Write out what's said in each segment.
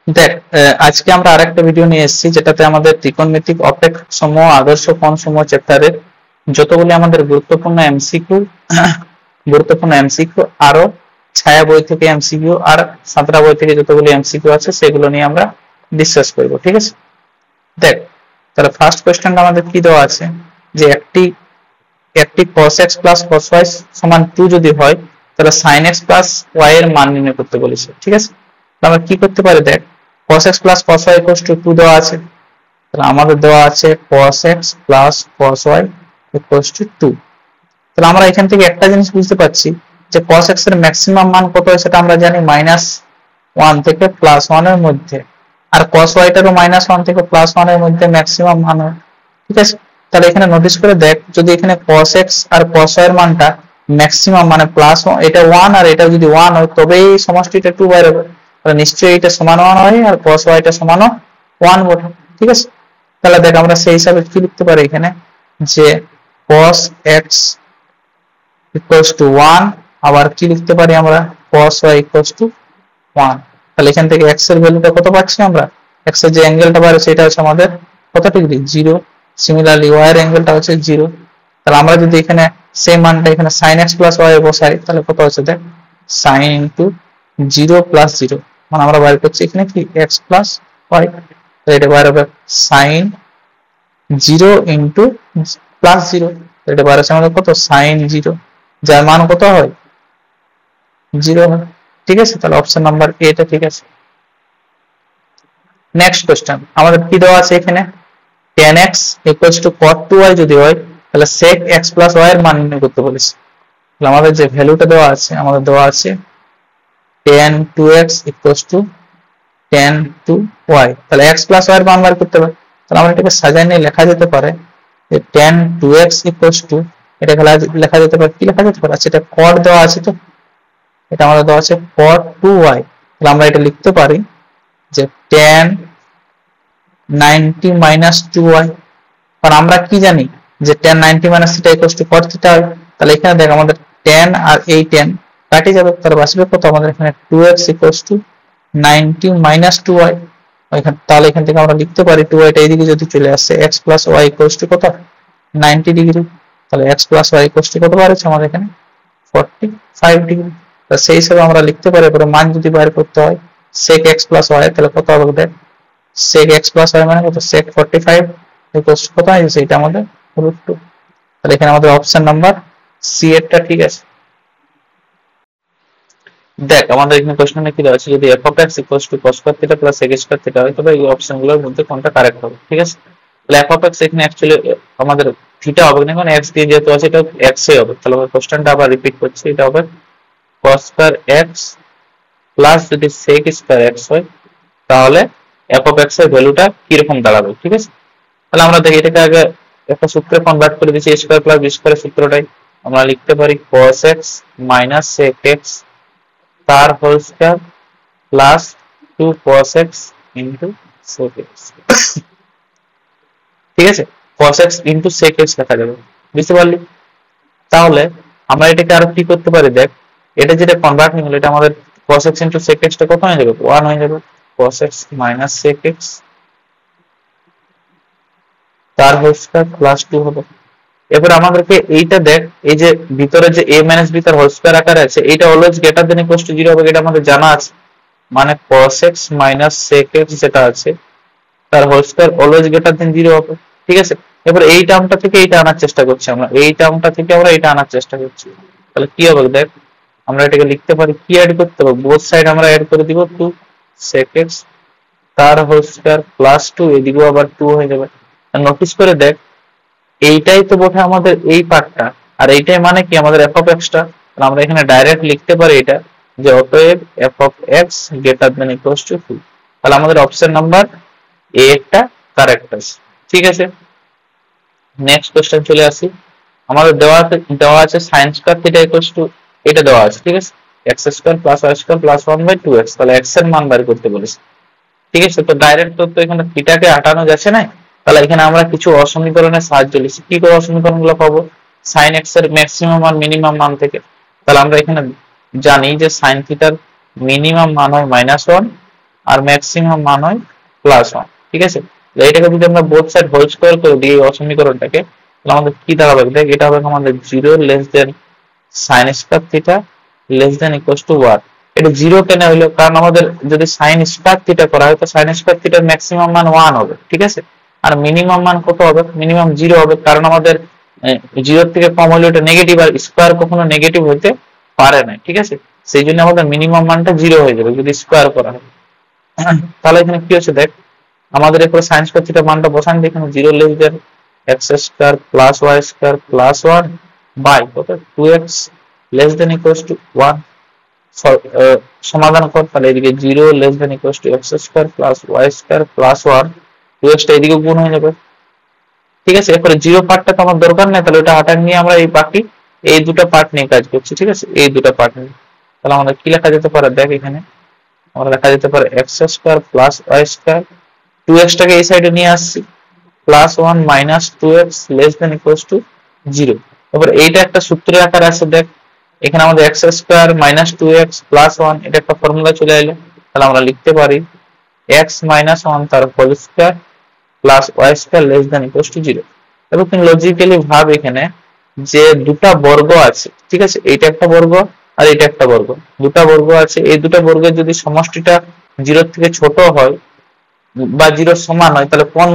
দেখ, আজকে আমরা আরেকটা ভিডিও নিয়ে এসেছি যেটাতে আমাদের ত্রিকোণমিতিক অপেক্ষক সমূহ, আদর্শ কোণ সমূহ চ্যাপ্টারের যতগুলি আমাদের গুরুত্বপূর্ণ এমসিকিউ আরো ছায়া বই থেকে এমসিকিউ আর সাঁতরা বই থেকে যতগুলি এমসিকিউ আছে সেগুলো নিয়ে আমরা ডিসকাস করব। ঠিক আছে, দেখ তাহলে ফার্স্ট কোয়েশ্চেনটা আমাদের কি দেওয়া আছে যে একটি একটি cos x plus cos y সমান 2 যদি হয় তাহলে sin x প্লাস y এর মান নির্ণয় করতে বলেছে। ঠিক আছে, তো আমরা কি করতে পারি, দেখ cos x plus cos y 2 দেওয়া আছে, তাহলে আমাদের দেওয়া আছে cos x plus cos y 2। তাহলে আমরা এখান থেকে একটা জিনিস বুঝতে পারছি যে cos x এর ম্যাক্সিমাম মান কত হয় সেটা আমরা জানি -1 থেকে +1 এর মধ্যে, আর cos y টারও -1 থেকে +1 এর মধ্যে ম্যাক্সিমাম মান হয়। ঠিক আছে, তাহলে এখানে নোটিস করে দেখ, যদি এখানে cos x আর cos y এর মানটা ম্যাক্সিমাম মানে +1, এটা 1 আর এটা যদি 1 হয় তবেই সমষ্টিটা 2 বাইরে হবে, তাহলে নিশ্চয়ই এটা সমান 1 হয় আর cos y টা সমান 1 বটে। ঠিক আছে, তাহলে দেখ আমরা সেই হিসাবে কি লিখতে পারি এখানে যে cos x equals to 1, আবার কি লিখতে পারি আমরা cos y equals to 1। তাহলে এখান থেকে x এর ভ্যালুটা কত পাচ্ছি আমরা, x এর যে অ্যাঙ্গেলটা বার হচ্ছে এটা হচ্ছে আমাদের কত ডিগ্রি, 0। সিমিলারলি y এর অ্যাঙ্গেলটা হচ্ছে 0। তাহলে আমরা যদি এখানে সেম মানটা এখানে sin x plus y এ বসাই তাহলে কত হচ্ছে, দেখ sin into 0 plus 0 মানে আমরা বার করছি এখানে কি x plus y, তাহলে এটা বার হবে sin 0 into plus 0, এটা বার হচ্ছে আমাদের কত sin 0, যার মান কত হয় 0 হয়। ঠিক আছে, তাহলে অপশন নাম্বার এ টা ঠিক আছে। নেক্সট কোশ্চেন আমাদের কি দেওয়া আছে এখানে tan x equals to cot 2y যদি হয় তাহলে sec x plus y এর মান নির্ণয় করতে বলেছে। তাহলে আমাদের যে ভ্যালুটা দেওয়া আছে আমাদের দেওয়া আছে tan 2x equals to tan 2y, তাহলে x plus y এর মান বার করতে হবে। তাহলে আমরা এটাকে সাজিয়ে নিয়ে লেখা যেতে পারে যে tan 2x equals to, এটা লেখা যেতে পারে কি লেখা যেতে পারে, আচ্ছা এটা cot দেওয়া আছে, তো এটা আমাদের দেওয়া আছে cot 2y, তাহলে আমরা এটা লিখতে পারি যে tan 90 minus 2y, কারণ আমরা কি জানি যে tan 90 minus theta equals to cot theta হয়। তাহলে এখানে দেখ আমাদের tan আর এই tan কাটে যাবে, তাহলে বাঁচবে কত আমাদের এখানে 2x equals to 90 minus 2y। তাহলে এখান থেকে আমরা লিখতে পারি 2y টা এইদিকে যদি চলে আসে x plus y equals to কত 90 ডিগ্রি, তাহলে x plus y equals to কত বার হচ্ছে আমাদের এখানে 45 ডিগ্রি। তো সেই হিসাবে আমরা লিখতে পারি পরে মান যদি বাইর করতে হয় sec x plus y তাহলে কত হবে, দেখ sec x plus y মানে কত sec 45 equals to কত আছে এটা আমাদের √2। তাহলে এখানে আমাদের অপশন নাম্বার সি এরটা ঠিক আছে। দেখ আমাদের এখানে কোশ্চেনে কি দেওয়া আছে যদি f of x equals to cos square theta plus sec square theta হয় তবে এই অপশনগুলোর মধ্যে কোনটা কারেক্ট হবে। ঠিক আছে, তাহলে f of x এখানে অ্যাকচুয়ালি আমাদের থিটা হবে না, কারণ x দিয়ে যেহেতু আছে এটা x এ হবে। তাহলে আমরা কোশ্চেনটা আবার রিপিট করছি, এটা হবে cos square x প্লাস যদি sec square x হয় তাহলে f of x এর ভ্যালুটা কি রকম দাঁড়াবে। ঠিক আছে, তাহলে আমরা দেখি এটাকে আগে একটা সূত্রে কনভার্ট করে দিচ্ছি, a স্কয়ার প্লাস b স্কয়ারের সূত্রটাই আমরা লিখতে পারি cos x minus sec x তার whole square plus 2 cos x into sec x। ঠিক আছে, cos x into sec x লেখা যাবে, বুঝতে পারলি? তাহলে আমরা এটাকে আরো কি করতে পারি, দেখ এটা যেটা কনভার্ট হলো এটা আমাদের cos x into sec x টা কত হয়ে যাবে 1 হয়ে যাবে, cos x minus sec x তার হোল স্কয়ার প্লাস 2 হবে। এবার আমাদেরকে এইটা দেখ এই যে ভিতরে যে a minus b তার হোল স্কয়ার আকারে আছে এটা always greater than equals to 0 হবে, এটা আমাদের জানা আছে, মানে cos x minus sec x যেটা আছে তার whole square always greater than 0 হবে। ঠিক আছে, এবার এই টার্মটা থেকে এইটা আনার চেষ্টা করছি, আমরা এই টার্মটা থেকে আমরা এটা আনার চেষ্টা করছি, তাহলে কি হবে দেখ আমরা এটাকে লিখতে পারি কি অ্যাড করতে হবে, বোথ সাইড আমরা অ্যাড করে দিব 2 sec x তার হোল স্কয়ার প্লাস 2, এদিকেও আবার 2 হয়ে যাবে। নোটিস করে দেখ এইটাই তো বটে আমাদের এই পার্টটা, আর এইটাই মানে কি আমাদের f of x টা, আমরা এখানে ডাইরেক্ট লিখতে পারি এটা যে অতএব f of x greater than equals to 2। তাহলে আমাদের অপশন নাম্বার এ একটা কারেক্ট আছে। ঠিক আছে, নেক্সট কোশ্চেন চলে আসি, আমাদের দেওয়া আছে sin square theta equals to এটা দেওয়া আছে। ঠিক আছে, x square plus y square plus 1/2x, তাহলে x এর মান বের করতে বলেছে। ঠিক আছে, তো ডাইরেক্ট তো এখানে থিটাকে হটানো যাচ্ছে না, তাহলে এখানে আমরা কিছু অসমীকরণের সাহায্য নিচ্ছি। কি করে অসমীকরণগুলো পাবো, sin x এর ম্যাক্সিমাম আর মিনিমাম মান থেকে। তাহলে আমরা এখানে জানি যে sin থিটার মিনিমাম মান হয় -1 আর ম্যাক্সিমাম মান হয় +1। ঠিক আছে, এটাকে যদি আমরা বোথ সাইড হোল স্কয়ার করে দিই এই সমীকরণটাকে, তাহলে আমাদের কি দাঁড়াবে? দেখ, এটা হবে আমাদের 0 less then sin square theta less than equal to 1। এটা 0 কেন হইলো? কারণ আমাদের যদি sin স্কয়ার থিটা করা হয় তো sin স্কয়ার থিটার ম্যাক্সিমাম মান 1 হবে। ঠিক আছে, আর মিনিমাম মান কত হবে? মিনিমাম 0 হবে, কারণ আমাদের 0 থেকে কম হলে এটা নেগেটিভ, আর স্কয়ার কখনো নেগেটিভ হতে পারে না। ঠিক আছে, সেই জন্য আমাদের মিনিমাম মানটা 0 হয়ে যাবে যদি স্কয়ার করা হয়। তাহলে এখানে কি হচ্ছে দেখ, আমাদের এরপরে sin স্কয়ার থিটা মানটা বসান দিই এখানে। 0 less than x square plus y square plus 1 by কত 2x less than equal to 1। সমাধান কর, তাহলে এদিকে 0 less than equal two x square plus y square plus 1, 2x টা এদিকে গুণ হয়ে যাবে। ঠিক আছে, এরপরে 0 পার্টটা তো আমার দরকার নেই, তাহলে ওটা হাটান নিয়ে আমরা এই বাকি এই দুটো পার্ট নিয়ে কাজ করছি। ঠিক আছে, এই দুটো পার্ট নিয়ে তাহলে আমাদের কি লেখা যেতে পারে? দেখ, এখানে আমরা লেখা যেতে পারে x square plus y square, 2x টাকে এই সাইডে নিয়ে আসছি, plus 1 minus 2x less than equal to 0। এবার এইটা একটা সূত্রের আকারে আছে। দেখ, এখানে আমাদের x square minus 2x plus 1 এটা একটা ফর্মুলা চলে এলো। তাহলে আমরা লিখতে পারি x মাইনাস 1 তার whole square plus y square less than equal to 0। এবার তুমি লজিক্যালি ভাব এখানে যে দুটা বর্গ আছে। ঠিক আছে, এইটা একটা বর্গ আর এটা একটা বর্গ, দুটা বর্গ আছে। এই দুটা বর্গের যদি সমষ্টিটা 0 থেকে ছোট হয় বা 0 সমান হয়, তাহলে কোন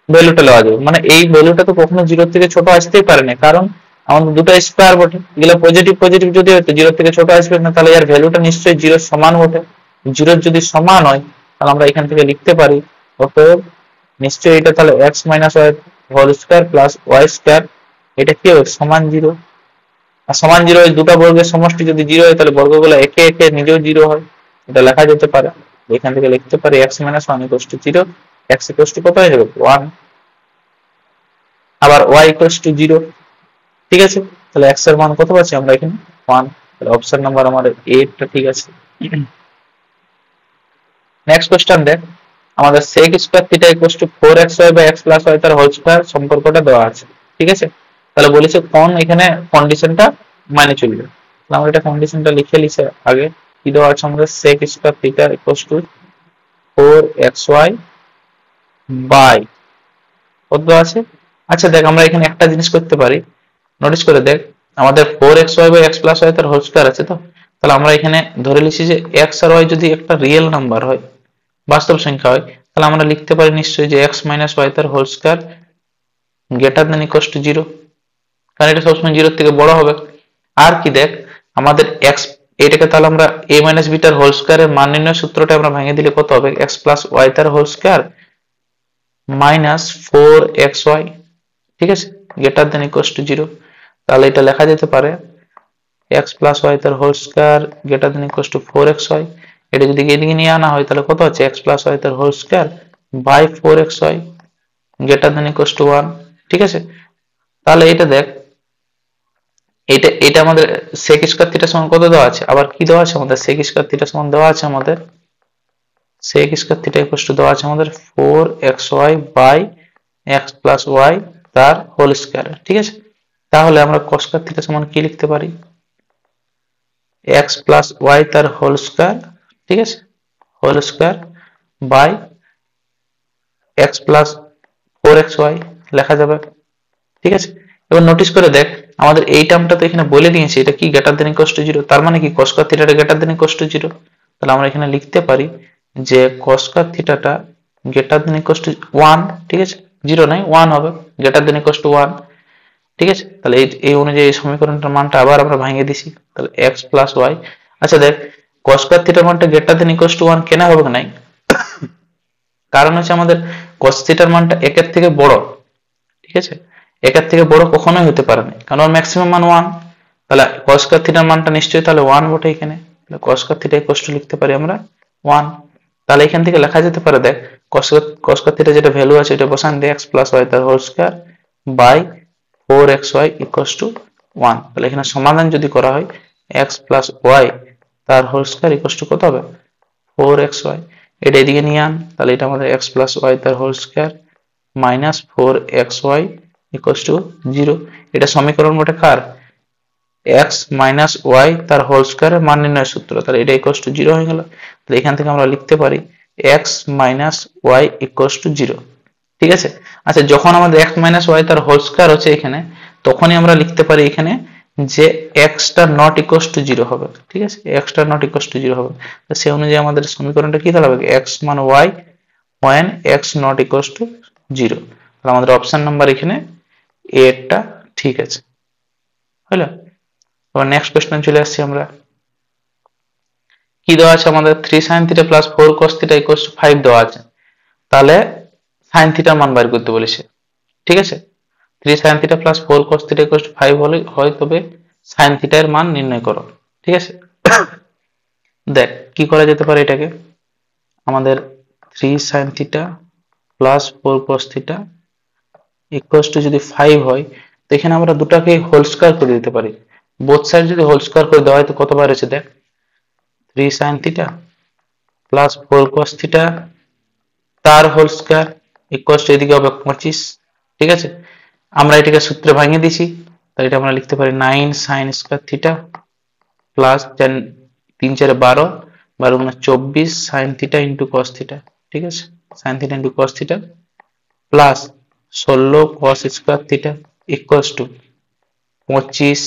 ভ্যালুটা নেওয়া যাবে? মানে এই ভ্যালুটা তো কখনো 0 থেকে ছোট আসতেই পারে না, কারণ আমাদের দুটো স্কয়ার বটে, এগুলো পজিটিভ পজিটিভ যদি হয় তো 0 থেকে ছোট আসবে না, তাহলে এর ভ্যালুটা নিশ্চয়ই 0 সমান বটে। 0 যদি সমান হয় তাহলে আমরা এখান থেকে লিখতে পারি অতএব নিশ্চয়ই এটা তাহলে x minus y whole square plus y square, এটা কি হবে? সমান 0। আর সমান 0 এই দুটো বর্গের সমষ্টি যদি 0 হয় তাহলে বর্গগুলো একে একে নিজেও 0 হয়, এটা লেখা যেতে পারে। এখান থেকে লিখতে পারি x minus 1 equal to 0, x equal to কত হয়ে যাবে? 1, আবার y ইকুয়াল টু 0। ঠিক আছে, তাহলে x এর মান কত পাচ্ছি আমরা এখানে? 1। তাহলে অপশন নাম্বার আমাদের 8 টা ঠিক আছে। নেক্সট কোশ্চেন দেখ, আমাদের sec square theta equal to 4xy by x plus y তার হোল স্কয়ার সম্পর্কটা দেওয়া আছে। ঠিক আছে, তাহলে বলেছে কোন এখানে কন্ডিশনটা মানে চলবে। তাহলে আমরা এটা কন্ডিশনটা লিখে লিছে আগে। কি দেওয়া আছে আমাদের? sec square theta equal to 4xy by কত দেওয়া আছে? আচ্ছা দেখ, আমরা এখানে একটা জিনিস করতে পারি, নোটিস করে দেখ, আমাদের 4xy by x plus y তার হোল স্কয়ার আছে তো, তাহলে আমরা এখানে ধরে লিখছি যে x আর y যদি একটা রিয়েল নাম্বার হয়, বাস্তব সংখ্যা হয়, তাহলে আমরা লিখতে পারি নিশ্চয়ই যে x মাইনাস y তার whole square greater than equal to 0, কারণ এটা সবসময় 0 থেকে বড় হবে। আর কি দেখ, আমাদের x এটাকে তাহলে আমরা a মাইনাস b তার হোল স্কয়ারের মান নির্ণয় সূত্রটা আমরা ভেঙে দিলে কত হবে? x প্লাস y তার হোল স্কয়ার মাইনাস 4xy, ঠিক আছে, গ্রেটার দেন ইকুয়াল টু 0। তাহলে এটা লেখা যেতে পারে x প্লাস y তার whole square greater than equal to 4xy। এটা যদি এদিকে নিয়ে আনা হয় তাহলে কত আছে? x প্লাস y তার whole square by 4xy greater than equal to 1। ঠিক আছে, তাহলে এটা দেখ, এটা এটা আমাদের sec স্কয়ার থিটা সমান কত দেওয়া আছে? আবার কি দেওয়া আছে আমাদের? sec স্কয়ার থিটা সমান দেওয়া আছে আমাদের sec square theta equal to দেওয়া আছে আমাদের 4xy by x plus y তার হোল স্কয়ার। ঠিক আছে, তাহলে আমরা cos স্কয়ার থিটা সমান কি লিখতে পারি? x প্লাস y তার হোল স্কয়ার, ঠিক আছে, whole square by x plus 4xy লেখা যাবে। ঠিক আছে, এবার নোটিস করে দেখ, আমাদের এই টার্মটা তো এখানে বলে দিয়েছে এটা কি গ্রেটার দেন ইকুয়াল টু 0, তার মানে কি cos স্কয়ার থিটাটা গ্রেটার দেন ইকুয়াল টু 0। তাহলে আমরা এখানে লিখতে পারি যে cos স্কয়ার থিটাটা গ্রেটার দেন ইকুয়াল টু 1। ঠিক আছে, 0 নয় 1 হবে, গ্রেটার দেন ইকুয়াল টু 1। ঠিক আছে, তাহলে এই অনুযায়ী এই সমীকরণটার মানটা আবার আমরা ভাঙিয়ে দিছি, তাহলে x প্লাস y। আচ্ছা দেখ, cos স্কয়ার থিটার মানটা গ্রেটার দেন ইকুয়াল টু 1 কেন হবে না? কারণ হচ্ছে আমাদের cos থিটার মানটা 1 এর থেকে বড়। ঠিক আছে, 1 এর থেকে বড় কখনোই হতে পারে না, কারণ ওর ম্যাক্সিমাম মান 1। তাহলে cos স্কয়ার থিটার মানটা নিশ্চয়ই তাহলে 1 বটে এখানে। তাহলে cos square theta equal two লিখতে পারি আমরা 1। তাহলে এখান থেকে লেখা যেতে পারে, দেখ, cos স্কয়ার থিটা যেটা ভ্যালু আছে এটা বসান দিয়ে x প্লাস y তার whole square by 4xy equal to 1। তাহলে এখানে সমাধান যদি করা হয় x প্লাস y তার হোল স্কয়ার ইকুয়াল টু কত হবে? 4xy। এটা এদিকে নিয়ে আন, তাহলে এটা আমাদের x প্লাস y তার whole square minus 4xy equal to 0। এটা সমীকরণ বটে কার? এক্স মাইনাস ওয়াই তার হোল স্কয়ারের মান নির্ণয়ের সূত্র, তাহলে এটা ইকুয়ালস টু 0 হয়ে গেল। তাহলে এখান থেকে আমরা লিখতে পারি x minus y equals to 0। ঠিক আছে। আচ্ছা, যখন আমাদের এক্স মাইনাস ওয়াই তার হোল স্কয়ার হচ্ছে এখানে, তখনই আমরা লিখতে পারি এখানে যে এক্সটা নট ইকুয়ালস টু 0 হবে। ঠিক আছে, এক্সটা নট ইকুয়ালস টু 0 হবে। তো সেই অনুযায়ী আমাদের সমীকরণটা কি দাঁড়াবে, এক্স মান Y when x not equals to 0। তাহলে আমাদের অপশন নাম্বার এখানে এ টা ঠিক আছে, হলো। এবার নেক্সট কোশ্চেন চলে আসছি আমরা। কি দেওয়া আছে আমাদের 3 sin theta plus 4 cos theta equals two 5 দেওয়া আছে। তাহলে sin থিটার মান বের করতে বলেছে। ঠিক আছে, 3 sin theta plus 4 cos theta equals two 5 হলে হয়, তবে sin থিটার মান নির্ণয় করো। ঠিক আছে, দেখ কি করা যেতে পারে এটাকে। আমাদের 3 sin theta plus 4 cos theta equals two যদি 5 হয়, তো এখানে আমরা দুটাকে হোল স্কয়ার করে দিতে পারি। বোথ সাইড যদি হোল স্কয়ার করে দেওয়া হয় তো কত বার হচ্ছে দেখ, 3 sin theta plus 4 cos theta তার হোল স্কয়ার ইকুয়ালস টু এদিকে হবে 25। ঠিক আছে, আমরা এটাকে সূত্রে ভাঙিয়ে দিছি, তাহলে এটা আমরা লিখতে পারি 9 sin স্কয়ার থিটা প্লাস 3 4 12 12 গুণা 24 sin থিটা ইন্টু cos থিটা। ঠিক আছে, sin থিটা into cos theta plus 16 cos square theta equals two 25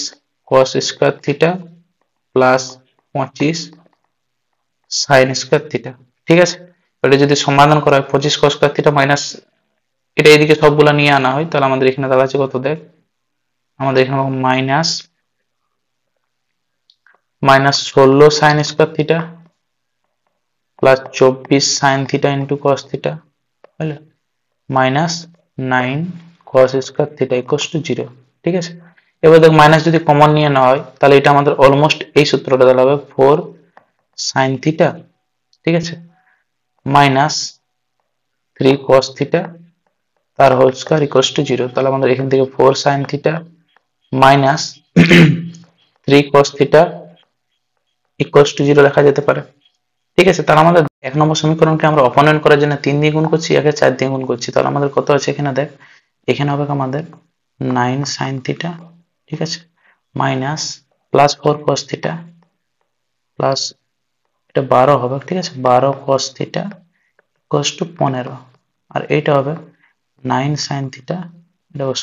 cos square theta plus 25 sin square theta. ঠিক আছে, এটা যদি সমাধান করা হয় 25 cos স্কয়ার থিটা মাইনাস এটা এদিকে সবগুলা নিয়ে আনা হয়, তাহলে আমাদের এখানে দাঁড়াচ্ছে কত দেখ, আমাদের এখানে minus 16 sin square theta plus 24 sin থিটা ইন্টু cos থিটা, বুঝলে, minus 9 cos square theta equals to 0। ঠিক আছে, এবার দেখ মাইনাস যদি কমন নিয়ে নেওয়া হয়, তাহলে এটা আমাদের অলমোস্ট এই সূত্রটা দাঁড়াবে 4 sin থিটা, ঠিক আছে, মাইনাস 3 cos থিটা তার হোল স্কয়ার ইকুয়ালস টু 0। তাহলে আমাদের এখান থেকে 4 sin theta minus 3 cos theta equals to 0 লেখা যেতে পারে। ঠিক আছে, তাহলে আমাদের এক নম্বর সমীকরণকে আমরা অপনয়ন করার জন্য 3 দিয়ে গুণ করছি, একে 4 দিয়ে গুণ করছি। তাহলে আমাদের কত আছে এখানে দেখ, এখানে হবে আমাদের 9 sin থিটা, ঠিক আছে, minus plus 4 cos theta plus এটা 12 হবে। ঠিক আছে, 12 cos থিটা ইকুয়ালস টু 15, আর এইটা হবে 9 sin থিটা, এটা হবে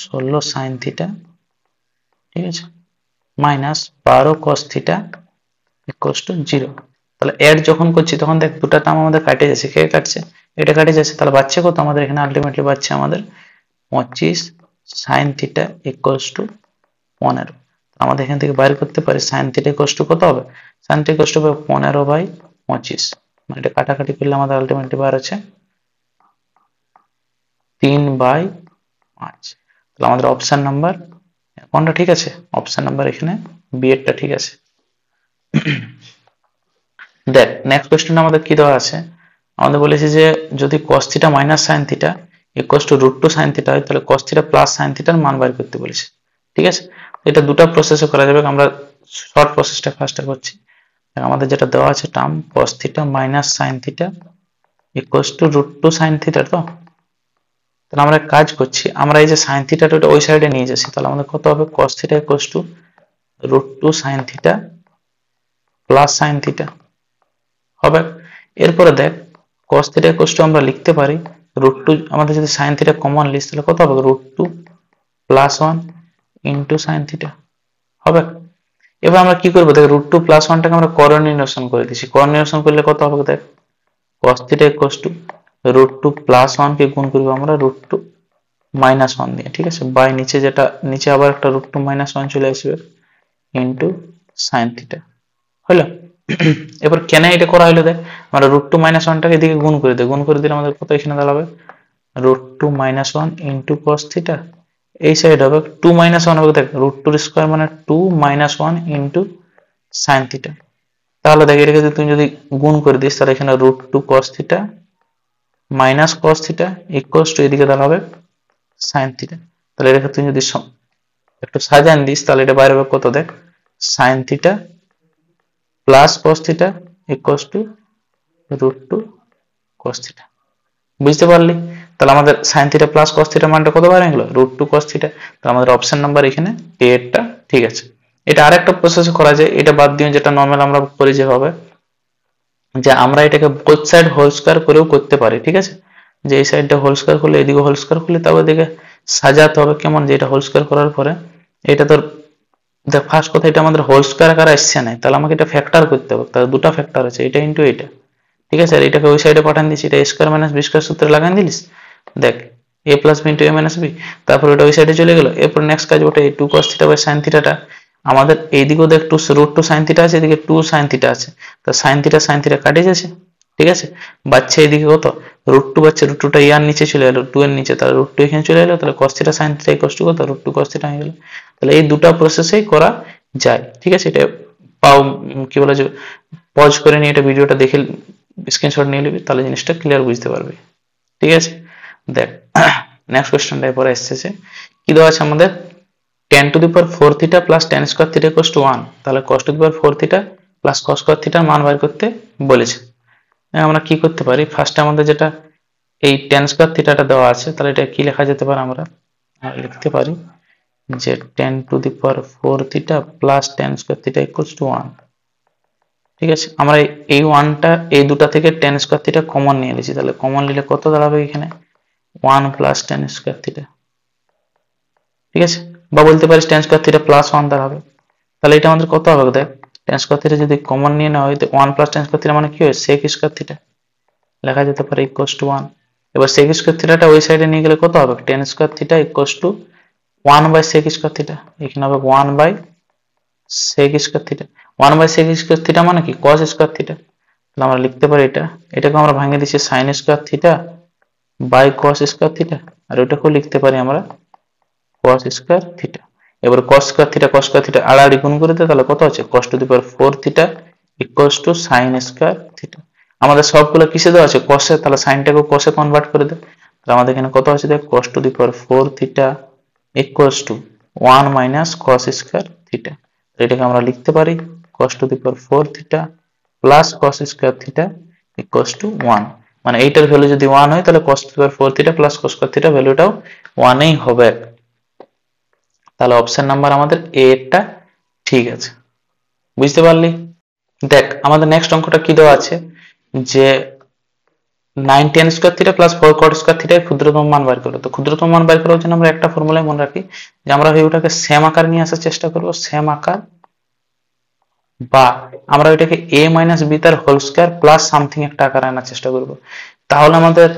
16 sin থিটা, ঠিক আছে, minus 12 cos theta equals to 0। তাহলে এড যখন করছি তখন দেখ দুটা টার্ম আমাদের কাটে যাচ্ছে, কে কাটছে, এটা কাটে যাচ্ছে, তাহলে বাচ্চা কত আমাদের এখানে আলটিমেটলি বাচ্চা আমাদের 25 sin থিটা ইকুয়ালস টু 15। আমাদের এখান থেকে বাইর করতে পারি sin থিটা ইকুয়ালস টু কত হবে, sin থিটা ইকুয়ালস টু হবে 15/25, মানে এটা কাটাকাটি করলে আমাদের আলটিমেটলি বার আছে 3/5। তাহলে আমাদের অপশন নাম্বার কোনটা ঠিক আছে, অপশন নাম্বার এখানে বি এরটা ঠিক আছে। দেখ নেক্সট কোশ্চেন আমাদের কি দেওয়া আছে, আমাদের বলেছে যে যদি cos theta minus sin theta equals two √2 sin theta হয়, তাহলে cos থিটা প্লাস sin থিটার মান বের করতে বলেছে। ঠিক আছে, এটা দুটো প্রসেসে করা যাবে, আমরা শর্ট প্রসেসটা ফার্স্টে করছি। আমাদের যেটা দেওয়া আছে term cos theta minus sin theta equals two √2 sin theta, তো তাহলে আমরা কাজ করছি, আমরা এই যে sin থিটাটা ওটা ওই সাইডে নিয়ে যাচ্ছি, তাহলে আমাদের কত হবে cos theta equals two √2 sin theta plus sin theta হবে। এরপরে দেখ cos থিটা ইকুয়ালস টু আমরা লিখতে পারি √2, আমাদের যদি sin থিটা কমন লিস তাহলে কত হবে √2 প্লাস 1 ইনটু sin থিটা হবে। এবার আমরা কি করব, দেখ √2 প্লাস 1 টাকে আমরা কোঅর্ডিনেশন করে দিছি, কোঅর্ডিনেশন করলে কত হবে দেখ, cos theta equals two √2 plus 1 কে গুণ করব আমরা √2 মাইনাস 1 দিয়ে। ঠিক আছে, বাই নিচে যেটা নিচে আবার একটা √2 মাইনাস 1 চলে আসবে ইনটু sin থিটা, হলো। এবার কেন এটা করা হলো দেখ, আমরা √2 মাইনাস 1 টাকে এদিকে গুণ করে দেই, গুণ করে দিলে আমাদের কত এখানে দাঁড়াবে √2 মাইনাস 1 ইনটু cos থিটা, এই সাইড হবে 2 মাইনাস 1 হবে, দেখ √2 এর স্কয়ার মানে 2 মাইনাস 1 ইনটু sin থিটা। তাহলে দেখ এটাকে যদি তুমি যদি গুণ করে দিস তাহলে এখানে √2 cos theta minus cos theta equals two এদিকে দাঁড়াবে sin থিটা। তাহলে এটাকে তুমি যদি একটু সাজান দিস তাহলে এটা বাইরে হবে কত দেখ, sin theta plus cos theta equals two √2 cos theta. বুঝতে পারলি, তাহলে আমাদের sin theta plus cos theta মানটা কত বার হয়ে গেল √2 cos থিটা। তাহলে আমাদের অপশন নাম্বার এখানে এ এরটা ঠিক আছে। এটা আরেকটা প্রসেস করা যায়, এটা বাদ দিয়ে যেটা নর্মাল আমরা করি যেভাবে, যে আমরা এটাকে বোথ সাইড হোল স্কয়ার করেও করতে পারি, ঠিক আছে। যে এই সাইডটা হোল স্কয়ার করলে এদিকে হোল স্কয়ার করলে তারপর এদিকে সাজাতে হবে কেমন, যে এটা হোল স্কয়ার করার পরে এটা তোর দেখ ফার্স্ট কথা এটা আমাদের হোল স্কয়ার আকারে আসছে না, তাহলে আমাকে এটা ফ্যাক্টর করতে হবে, তাহলে দুটো ফ্যাক্টর আছে, এটা ইনটু এটা, ঠিক আছে। আর এটাকে ওই সাইডে পাঠান দিছি, এটা a square minus b square সূত্রে লাগান দিলিস, দেখ a plus b into a minus b, তারপর ওটা ওই সাইডে চলে গেল। এরপর নেক্সট কাজ ওটা এই 2 cos থিটা বাই sin থিটাটা আমাদের এইদিকেও দেখ রুট টু সাইন থিটা আছে, এদিকে 2 sin থিটা আছে, তো sin থিটা কাটে যাচ্ছে, ঠিক আছে। বাচ্চা এদিকে কত রুট টু বাচ্চা, রুট টুটা ইয়ার নিচে চলে এলো 2 এর নিচে, তাহলে রুট টু এখানে চলে এলো, তাহলে cos theta sin theta equal to কত রুট টু cos থিটা হয়ে গেল। তাহলে এই দুটো প্রসেসেই করা যায়, ঠিক আছে। এটা পাও কি বলে যে পজ করে নিয়ে এটা ভিডিওটা দেখে স্ক্রিনশট নিয়ে নিবি, তাহলে জিনিসটা ক্লিয়ার বুঝতে পারবি, ঠিক আছে। দেখ নেক্সট কোশ্চেনটা পরে এসেছে, কি দেওয়া আছে আমাদের tan two the power 4 theta plus tan square theta equal to 1, তাহলে cos to the power 4 theta plus cos square থিটার মান বের করতে বলেছে। আমরা কি করতে পারি, ফার্স্টে আমাদের যেটা এই tan স্কয়ার থিটাটা দেওয়া আছে, তাহলে এটা কি লেখা যেতে পারে, আমরা লিখতে পারি যে tan two the power 4 theta plus tan square theta equal to 1, ঠিক আছে। আমরা এই 1টা এই দুটা থেকে tan স্কয়ার থিটা কমন নিয়ে নিয়েছি, তাহলে কমন নিলে কত দাঁড়াবে এখানে 1 প্লাস tan স্কয়ার থিটা, ঠিক আছে। বা বলতে পারিস tan স্কয়ার থিটা প্লাস 1 দাঁড়াবে, তাহলে এটা আমাদের কত হবে, দেখ tan স্কয়ার থিটা যদি কমন নিয়ে নেওয়া হয় তো 1 প্লাস tan স্কয়ার থিটা মানে কি হয় sec স্কয়ার থিটা, লেখা যেতে পারে ইকুয়াল টু 1। এবার sec স্কয়ার থিটাটা ওই সাইডে নিয়ে গেলে কত হবে, tan square theta equal to 1 by sec square theta, এখানে হবে 1 by sec square theta. 1 by sec square theta মানে কি cos স্কয়ার থিটা, তাহলে আমরা লিখতে পারি এটাকে আমরা ভাঙিয়ে দিচ্ছি sin square theta by cos square theta, আর ওটাকেও লিখতে পারি আমরা cos স্কয়ার থিটা। এবার cos স্কয়ার থিটা আড়াআড়ি গুণ করে দিতে, তাহলে কত আছে cos to the power 4 theta equals to sin square theta. আমাদের সবগুলো কিসে দেওয়া আছে cos এ, তাহলে sinটাকে cos এ কনভার্ট করে দে, তাহলে আমাদের এখানে কত আছে দেখ cos to the power 4 theta equals to 1 minus cos square theta. এটাকে আমরা লিখতে পারি cos to the power 4 theta plus cos square theta equals to 1, মানে এইটার ভ্যালু যদি 1 হয় তাহলে cos to the power 4 theta plus cos square theta ভ্যালুটাও 1 এই হবে, তাহলে অপশন নাম্বার আমাদের এ এরটা ঠিক আছে, বুঝতে পারলি। দেখ আমাদের নেক্সট অঙ্কটা কি দেওয়া আছে, যে 9 tan square theta plus 4 cot square থিটার ক্ষুদ্রতম মান বের করো। তো ক্ষুদ্রতম মান বের করার জন্য আমরা একটা ফর্মুলাই মনে রাখি, যে আমরা ওটাকে সেম আকার নিয়ে আসার চেষ্টা করব, সেম আকার, বা আমরা ওইটাকে a মাইনাস b তার হোল স্কয়ার প্লাস সামথিং একটা আকারে আনার চেষ্টা করব, তাহলে আমাদের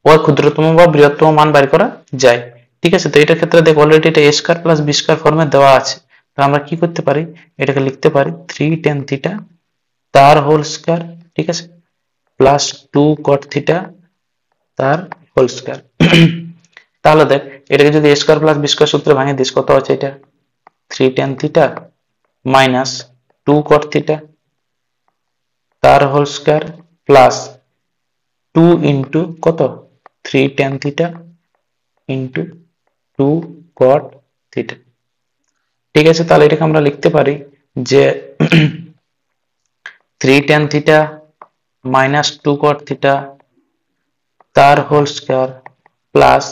ওই ক্ষুদ্রতম বা বৃহত্তম মান বের করা যায়, ঠিক আছে। তো এটার ক্ষেত্রে দেখ অলরেডি এটা a square plus b square ফর্মে দেওয়া আছে, তাহলে আমরা কি করতে পারি, এটাকে লিখতে পারি 3 tan থিটা তার হোল স্কয়ার, ঠিক আছে, প্লাস 2 cot থিটা তার হোল স্কয়ার। তাহলে দেখ এটাকে যদি a square plus b square সূত্রে ভাঙিয়ে দিস, কত আছে এটা 3 tan theta minus 2 cot theta তার হোল স্কয়ার প্লাস 2 ইনটু কত 3 tan theta into 2 cot theta, ঠিক আছে। তাহলে এটাকে আমরা লিখতে পারি যে 3 tan theta minus 2 cot theta তার হোল স্কয়ার প্লাস,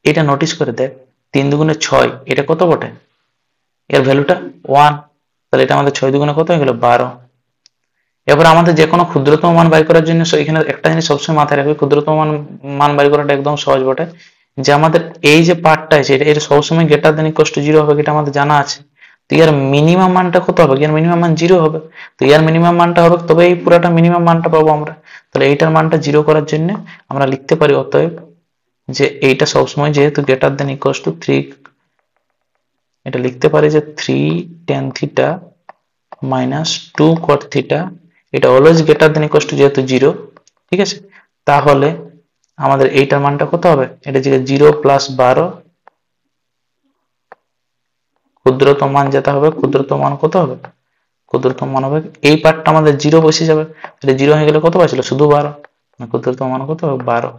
এটা নোটিস করে দেখ 3 দুগুণে 6, এটা কত বটে, এর ভ্যালুটা 1, তাহলে এটা আমাদের 6 দুগুণে কত হয়ে গেল 12। এবার আমাদের যে কোনো ক্ষুদ্রতম মান বের করার জন্য এখানে একটা জিনিস সবসময় মাথায় রাখবে, ক্ষুদ্রতম মান বের করাটা একদম সহজ বটে, যে আমাদের এই যে পার্টটা আছে এটা সবসময় গ্রেটার দেন ইকুয়াল টু 0 হবে, এটা আমাদের জানা আছে। তো এর মিনিমাম মানটা কত হবে, এর মিনিমাম মান 0 হবে, তো এর মিনিমাম মানটা হবে, তবে এই পুরাটা মিনিমাম মানটা পাবো আমরা। তাহলে এইটার মানটা 0 করার জন্য আমরা লিখতে পারি অতএব যে এইটা সবসময় যেহেতু গ্রেটার দেন ইকুয়াল টু 3, এটা লিখতে পারি যে 3 tan theta minus 2 cot theta, এটা always greater than equal to যেহেতু 0, ঠিক আছে। তাহলে আমাদের এইটার মানটা কত হবে, এটা যে 0 প্লাস 12, ক্ষুদ্রতম মান যেটা হবে ক্ষুদ্রতম মান কত হবে, ক্ষুদ্রতম মান হবে এই পার্টটা আমাদের 0 বসে যাবে, এটা 0 হয়ে গেলে কত পাচ্ছিল শুধু 12, ক্ষুদ্রতম মান কত হবে 12,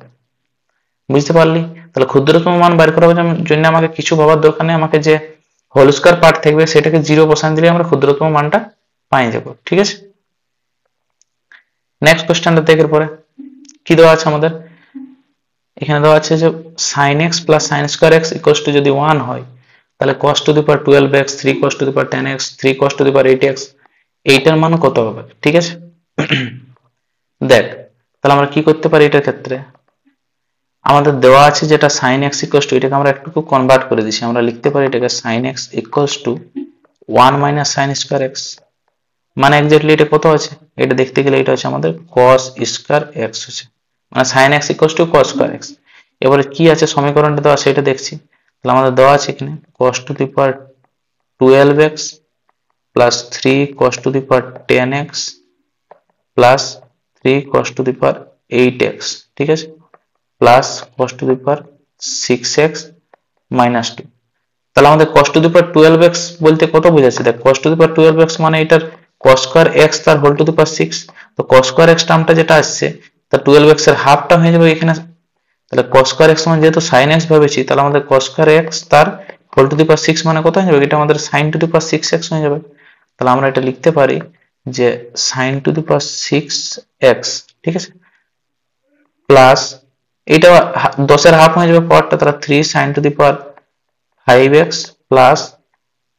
বুঝতে পারলি। তাহলে ক্ষুদ্রতম মান বের করার জন্য আমাকে কিছু ভাবার দরকার নেই, আমাকে যে হোল স্কয়ার পার্ট থাকবে সেটাকে 0 বসান দিলে আমরা ক্ষুদ্রতম মানটা পাই যাব, ঠিক আছে। নেক্সট কোশ্চেনটা দেখের পরে কি দেওয়া আছে আমাদের, এখানে দেওয়া আছে যে sin x plus sin square x equal to যদি 1 হয়, তাহলে cos to the power 12x 3 cos to the power 10x 3 cos to the power 8x এইটার মান কত হবে? ঠিক আছে। দেখ তাহলে আমরা কি করতে পারি এটার ক্ষেত্রে, আমাদের দেওয়া আছে যেটা sin x ইকুয়ালস টু, এটাকে আমরা একটু কনভার্ট করে দিছি, আমরা লিখতে পারি এটাকে sin x equals to 1 minus sin square x, মানে এক্স্যাক্টলি এটা কত আছে, এটা দেখতে গেলে এটা হচ্ছে আমাদের cos স্কয়ার x হচ্ছে, মানে sin x equals two cos square x। এবারে কি আছে সমীকরণটা দেওয়া সেটা দেখছি, তাহলে আমাদের দেওয়া আছে এখানে cos to the power 12x plus 3 cos to the power 10x plus 3 cos to the power 8x, ঠিক আছে, plus cos to the power 6x minus 2। তাহলে আমাদের cos to the power 12x বলতে কত বোঝাচ্ছে, দেখ cos to the power 12x মানে এটার cos স্কয়ার x তার হোল টু দি পাওয়ার 6, তো cos স্কয়ার x টার্মটা যেটা আসছে তা 12x এর হাফটা হয়ে যাবে এখানে, তাহলে cos স্কয়ার x মানে যেহেতু sin x ভাবেছি তাহলে আমাদের cos স্কয়ার x তার হোল টু দি পাওয়ার 6 মানে কত হয়ে যাবে, এটা আমাদের sin to the power 6x হয়ে যাবে। তাহলে আমরা এটা লিখতে পারি যে sin to the power 6x, ঠিক আছে, প্লাস এটা 10 এর হাফ হয়ে যাবে পাওয়ারটা, তাহলে 3 sin to the power 5x plus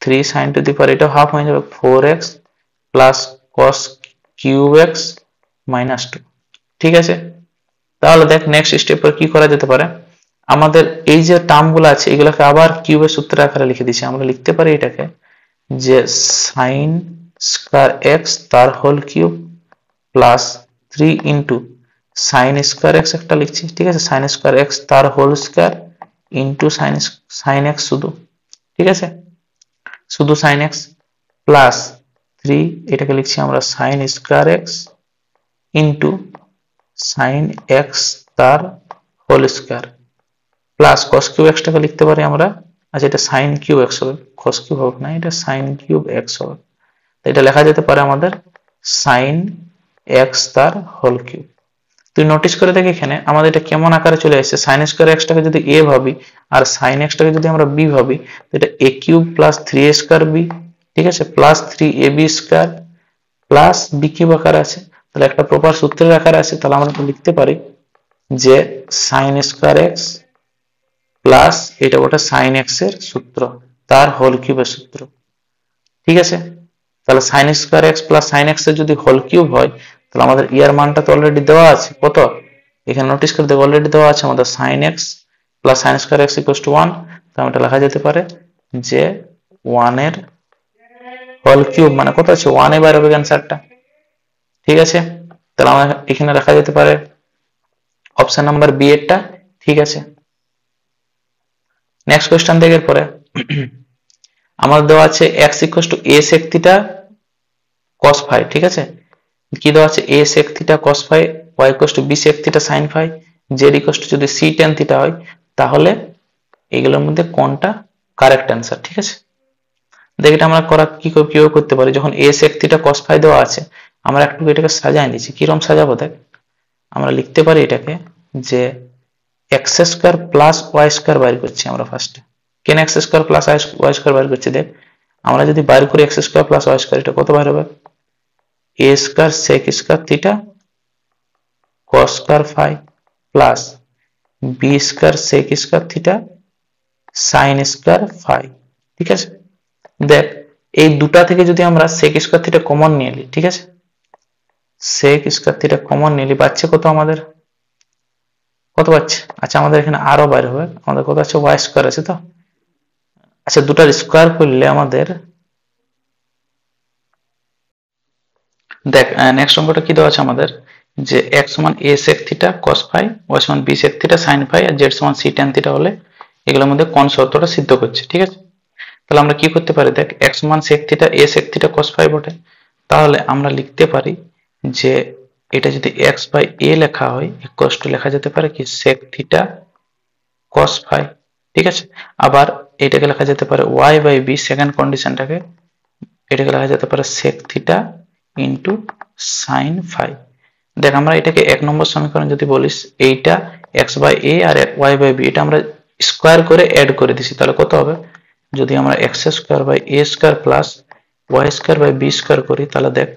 3 sin to the power এটা হাফ হয়ে যাবে 4x plus cos cube x minus 2, ঠিক আছে। তাহলে দেখ নেক্সট স্টেপে কি করা যেতে পারে, আমাদের এই যে টার্মগুলো আছে এগুলোকে আবার কিউবের সূত্রের আকারে লিখে দিচ্ছি, আমরা লিখতে পারি এটাকে যে sin স্কয়ার x তার whole cube plus 3 into sin square x একটা লিখছি, ঠিক আছে, sin স্কয়ার x তার whole square into sin x শুধু, ঠিক আছে, শুধু sin x প্লাস 3 এটাকে লিখছি আমরা sin square x into sin x তার whole square plus cos cube x টাকে লিখতে পারি আমরা, আচ্ছা এটা sin কিউব x হবে, cos কিউব হবে না, এটা sin কিউব x হবে, তো এটা লেখা যেতে পারে আমাদের sin x তার হোল কিউব। তুই নোটিস করে দেখ এখানে আমাদের এটা কেমন আকারে চলে আসছে, sin স্কয়ার x টাকে যদি a ভাবি আর sin x টাকে যদি আমরা b ভাবি, তো এটা a cube plus 3a square b, ঠিক আছে, plus 3ab square plus b cube আকারে আছে, তাহলে একটা প্রপার সূত্রের আকারে আছে, তাহলে আমরা লিখতে পারি যে sin স্কয়ার x প্লাস এটা ওটা sin x এর সূত্র তার হোল কিউবের সূত্র, ঠিক আছে। তাহলে sin square x plus sin x এর যদি হোল কিউব হয় তাহলে আমাদের ইয়ার মানটা তো অলরেডি দেওয়া আছে কত, এখানে নোটিস করে দেখো অলরেডি দেওয়া আছে আমাদের sin x plus sin square x equals to 1, তাহলে এটা লেখা যেতে পারে যে 1 এর হোল কিউব মানে কত আছে 1 এ বাইরে হবে অ্যানসারটা, ঠিক আছে। তাহলে আমরা এখানে লেখা যেতে পারে অপশন নাম্বার বি এরটা, ঠিক আছে। নেক্সট কোশ্চেন দেখার পরে আমাদের দেওয়া আছে x equals to a sec theta cos phi, ঠিক আছে, কি দেওয়া আছে a sec theta cos phi, y equals to b sec theta sin phi, z equals to যদি c tan থিটা হয় তাহলে এগুলোর মধ্যে কোনটা কারেক্ট অ্যান্সার, ঠিক আছে। দেখ এটা আমরা করা কিভাবে করতে পারি, যখন a sec theta cos phi দেওয়া আছে আমরা একটু এটাকে সাজায় নিচ্ছি, কিরকম সাজাবো দেখ, আমরা লিখতে পারি এটাকে যে x square plus y square বাইর করছি আমরা ফার্স্টে, কেন x square plus y square বাইর করছি, দেখ আমরা যদি বাইর করি x square plus y square এটা কত বাইর হবে, a square sec square theta cos square phi plus b square sec square theta sin square phi, ঠিক আছে। দেখ এই দুটা থেকে যদি আমরা sec স্কয়ার থিটা কমন নিয়ে নিই, ঠিক আছে, sec স্কয়ার থিটা কমন নিলে পাচ্ছে কত আমাদের, কত পাচ্ছে, আচ্ছা আমাদের এখানে আরো বাইরে হবে, আমাদের কত আছে y স্কয়ার আছে তো, আচ্ছা দুটার স্কয়ার করলে আমাদের, দেখ নেক্সট অঙ্কটা কি দেওয়া আছে আমাদের যে x সমান a sec theta cos phi, y সমান b sec theta sin phi আর z সমান c tan থিটা হলে এগুলোর মধ্যে কোন শর্তটা সিদ্ধ করছে, ঠিক আছে। তাহলে আমরা কি করতে পারি, দেখ x সমান sec theta a sec theta cos phi বটে, তাহলে আমরা লিখতে পারি যে এটা যদি x বাই a লেখা হয় ইকুয়ালস টু লেখা যেতে পারে কি sec থিটা cos phi, ঠিক আছে। আবার এটাকে লেখা যেতে পারে y বাই b, সেকেন্ড কন্ডিশনটাকে এটাকে লেখা যেতে পারে sec theta into sin phi। দেখ আমরা এটাকে এক নম্বর সমীকরণ যদি বলিস, এইটা x বাই a আর y বাই b এটা আমরা স্কয়ার করে অ্যাড করে দিছি, তাহলে কত হবে, যদি আমরা x square by a square plus y square by b square করি, তাহলে দেখ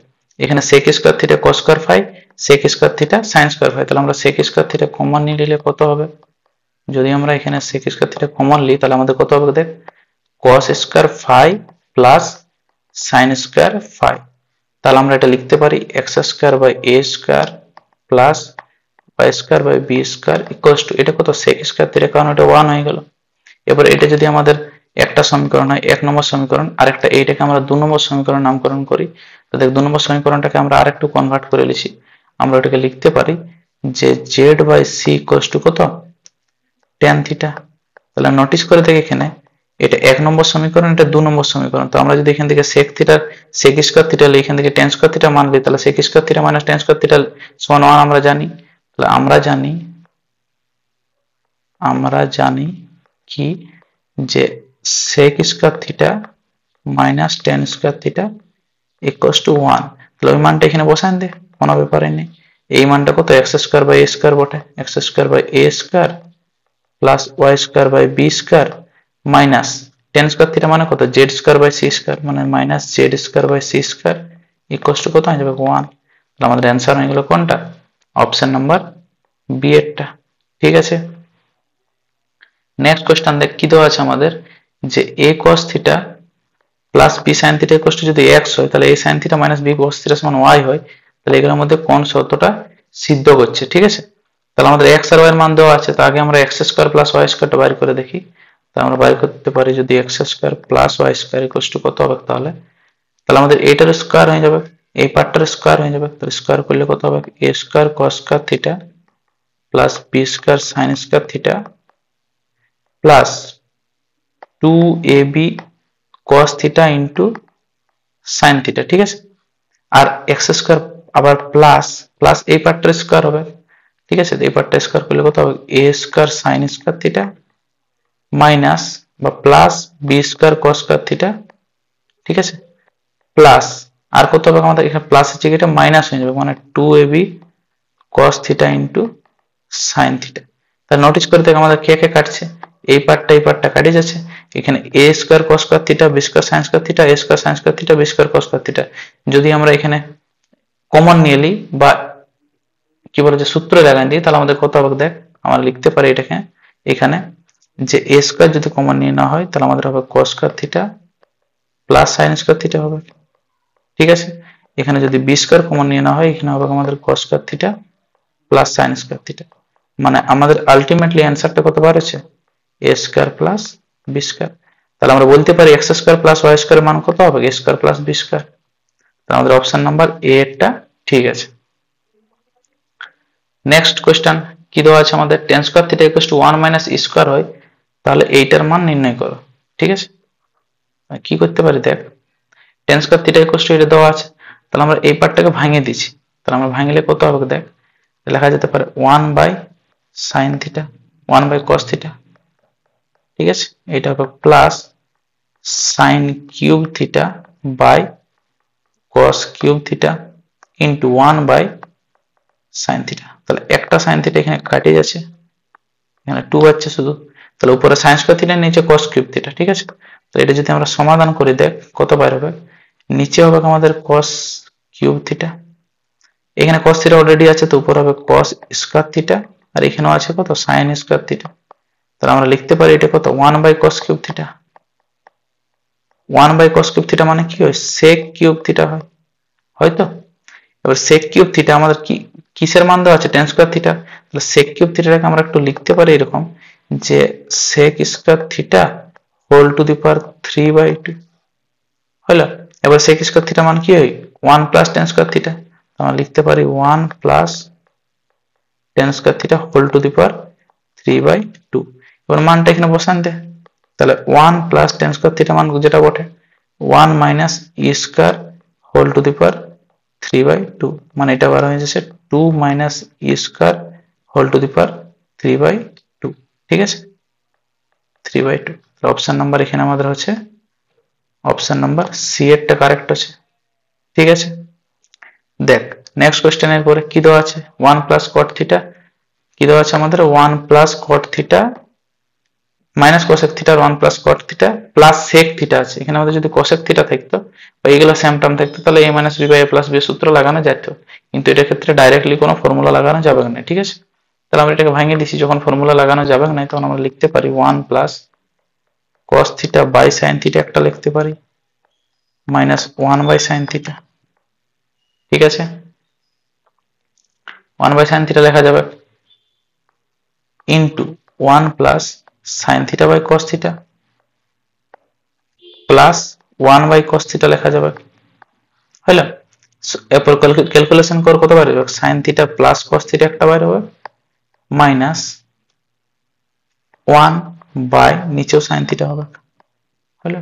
এখানে sec square theta cos square phi sec square theta sin square phi, তাহলে আমরা sec স্কয়ার থিটা কমন নিয়ে নিলে কত হবে, যদি আমরা এখানে sec স্কয়ার থিটা কমন নিই তাহলে আমাদের কত হবে, দেখ cos square phi plus sin square phi. তাহলে আমরা এটা লিখতে পারি x square by a square plus y square by b square equals to, এটা কত sec স্কয়ার থিটা, কারণ এটা 1 হয়ে গেল। এবার এটা যদি আমাদের একটা সমীকরণ হয় 1 নম্বর সমীকরণ, আর একটা এইটাকে আমরা 2 নম্বর সমীকরণ নামকরণ করি, তো দেখ 2 নম্বর সমীকরণটাকে আমরা আরেকটু কনভার্ট করে লিখি। আমরা এটাকে লিখতে পারি যে z by c equals to কত tan থিটা। তাহলে নোটিস করে দেখ এখানে এটা 1 নম্বর সমীকরণ, এটা 2 নম্বর সমীকরণ। তো আমরা যদি এখান থেকে sec theta sec square theta লিখি, এখান থেকে tan স্কয়ার থিটা মান লিখি, তাহলে sec square theta minus tan square theta সমান 1 আমরা জানি। তাহলে আমরা জানি কি যে sec square theta minus tan square theta equals to 1। তাহলে ওই মানটা এখানে বসান দে, কোনো ব্যাপারই নেই। এই মানটা কত x square by a square বটে, x square by a square plus y square by b square minus tan square theta মানে কত z square by c square, মানে minus z square by c square equals to কত হয়ে যাবে 1। তাহলে আমাদের answer হয়ে গেল কোনটা, অপশন নাম্বার বি এরটা। ঠিক আছে, নেক্সট কোশ্চেন দেখ কি দেওয়া আছে আমাদের, যে a cos theta plus b sin theta equals two যদি x হয়, তাহলে a sin theta minus b cos theta সমান y হয়, তাহলে এগুলোর মধ্যে কোন শর্তটা সিদ্ধ করছে। ঠিক আছে, তাহলে আমাদের x আর y এর মান দেওয়া আছে, তো আগে আমরা x স্কয়ার প্লাস y স্কয়ারটা বাইর করে দেখি। তো আমরা বাইর করতে পারি যদি x square plus y square equals to কত হবে, তাহলে আমাদের এইটার স্কয়ার হয়ে যাবে, এই পার্টটার স্কয়ার হয়ে যাবে। তাহলে স্কয়ার করলে কত হবে, a square cos square theta plus b square sin square theta plus 2ab cos theta into sin theta. ঠিক আছে, আর x স্কয়ার আবার প্লাস এই পার্টটার স্কয়ার হবে। ঠিক আছে, এই পার্টটা স্কয়ার করলে কত হবে, a square sin square theta minus বা plus b square cos square theta. ঠিক আছে, প্লাস আর কত হবে আমাদের, এখানে প্লাস এর জায়গায় মাইনাস হয়ে যাবে, মানে 2ab cos theta into sin theta. তাহলে নোটিস করে দেখ আমাদের কে কে কাটছে, এই পার্টটা কাটে যাচ্ছে। এখানে a square cos square theta b square sin square theta a square sin square theta b square cos square theta. যদি আমরা এখানে কমন নিয়ে নিই বা কি বলে যে সূত্র লাগাই দিই, তাহলে আমাদের কত হবে দেখ, আমরা লিখতে পারি এটাকে এখানে যে a স্কয়ার যদি কমন নিয়ে না হয়, তাহলে আমাদের হবে cos square theta plus sin square theta হবে। ঠিক আছে, এখানে যদি b স্কয়ার কমন নিয়ে না হয়, এখানে হবে আমাদের cos square theta plus sin square theta. মানে আমাদের আলটিমেটলি অ্যানসারটা কত বার হচ্ছে, a square plus b square. তাহলে আমরা বলতে পারি x square plus y square মান কত হবে, a square plus b square. তাহলে আমাদের অপশন নাম্বার এ এরটা ঠিক আছে। নেক্সট কোশ্চেন কি দেওয়া আছে আমাদের, tan square theta equals to 1 minus e square হয়, তাহলে এইটার মান নির্ণয় করো। ঠিক আছে, কি করতে পারি দেখ, tan square theta equals to এটা দেওয়া আছে, তাহলে আমরা এই পার্টটাকে ভাঙিয়ে দিচ্ছি। তাহলে আমরা ভাঙলে কত হবে দেখ, লেখা যেতে পারে 1 by sin theta 1 by cos theta. ঠিক আছে, এটা হবে plus sin cube theta by cos cube theta into 1 by sin theta. তাহলে একটা sin থিটা এখানে কাটে যাচ্ছে, এখানে 2 আছে শুধু, তাহলে উপরে sin স্কয়ার থিটা নিচে cos কিউব থিটা। ঠিক আছে, তো এটা যদি আমরা সমাধান করি দেখ কত বার হবে, নিচে হবে আমাদের cos কিউব থিটা, এখানে cos থিটা অলরেডি আছে, তো উপরে হবে cos স্কয়ার থিটা, আর এখানেও আছে কত sin স্কয়ার থিটা। তাহলে আমরা লিখতে পারি এটা কত 1 by cos cube theta. 1 by cos cube theta মানে কি হয়, sec কিউব থিটা হয়, হয়তো। এবার sec কিউব থিটা আমাদের কি কিসের মান দেওয়া আছে, tan স্কয়ার থিটা। তাহলে sec কিউব থিটাটাকে আমরা একটু লিখতে পারি এরকম যে sec square theta whole to the power 3/2 হলো। এবার sec স্কয়ার থিটা মান কি হয়, 1 প্লাস tan স্কয়ার থিটা। আমরা লিখতে পারি 1 plus tan square theta whole to the power 3/2। এবার মানটা এখানে বসান দে, তাহলে 1 প্লাস tan স্কয়ার থিটা মান যেটা বটে 1 minus e square whole to the power 3/2, মানে এটা বার হয়ে যাচ্ছে 2 minus e square whole to the power 3/2। ঠিক আছে, 3/2। অপশন নাম্বার এখানে আমাদের হচ্ছে অপশন নাম্বার সি এরটা কারেক্ট আছে। ঠিক আছে, দেখ নেক্সট কোশ্চেনের পরে কি দেওয়া আছে, 1 প্লাস cot থিটা কি দেওয়া আছে আমাদের, 1 plus cot theta minus cosec theta আর 1 plus cot theta plus sec theta আছে। এখানে আমাদের যদি cosec থিটা থাকতো বা এগুলো সেম টার্ম থাকতো, তাহলে a minus b by a plus b সূত্র লাগানো যেত, কিন্তু এটার ক্ষেত্রে ডাইরেক্টলি কোনো ফর্মুলা লাগানো যাবে না। ঠিক আছে, তাহলে আমরা এটাকে ভাঙিয়ে দিচ্ছি, যখন ফর্মুলা লাগানো যাবে না তখন আমরা লিখতে পারি 1 plus cos theta by sin theta একটা লিখতে পারি মাইনাস 1 বাই sin থিটা। ঠিক আছে, 1 বাই sin থিটা লেখা যাবে into 1 plus sin theta by cos theta plus 1 by cos theta লেখা যাবে। হলো, এরপর ক্যালকুলেশন কর কত বার হবে, sin theta plus cos theta একটা বার হবে মাইনাস 1 বাই নিচেও sin থিটা হবে। হলো,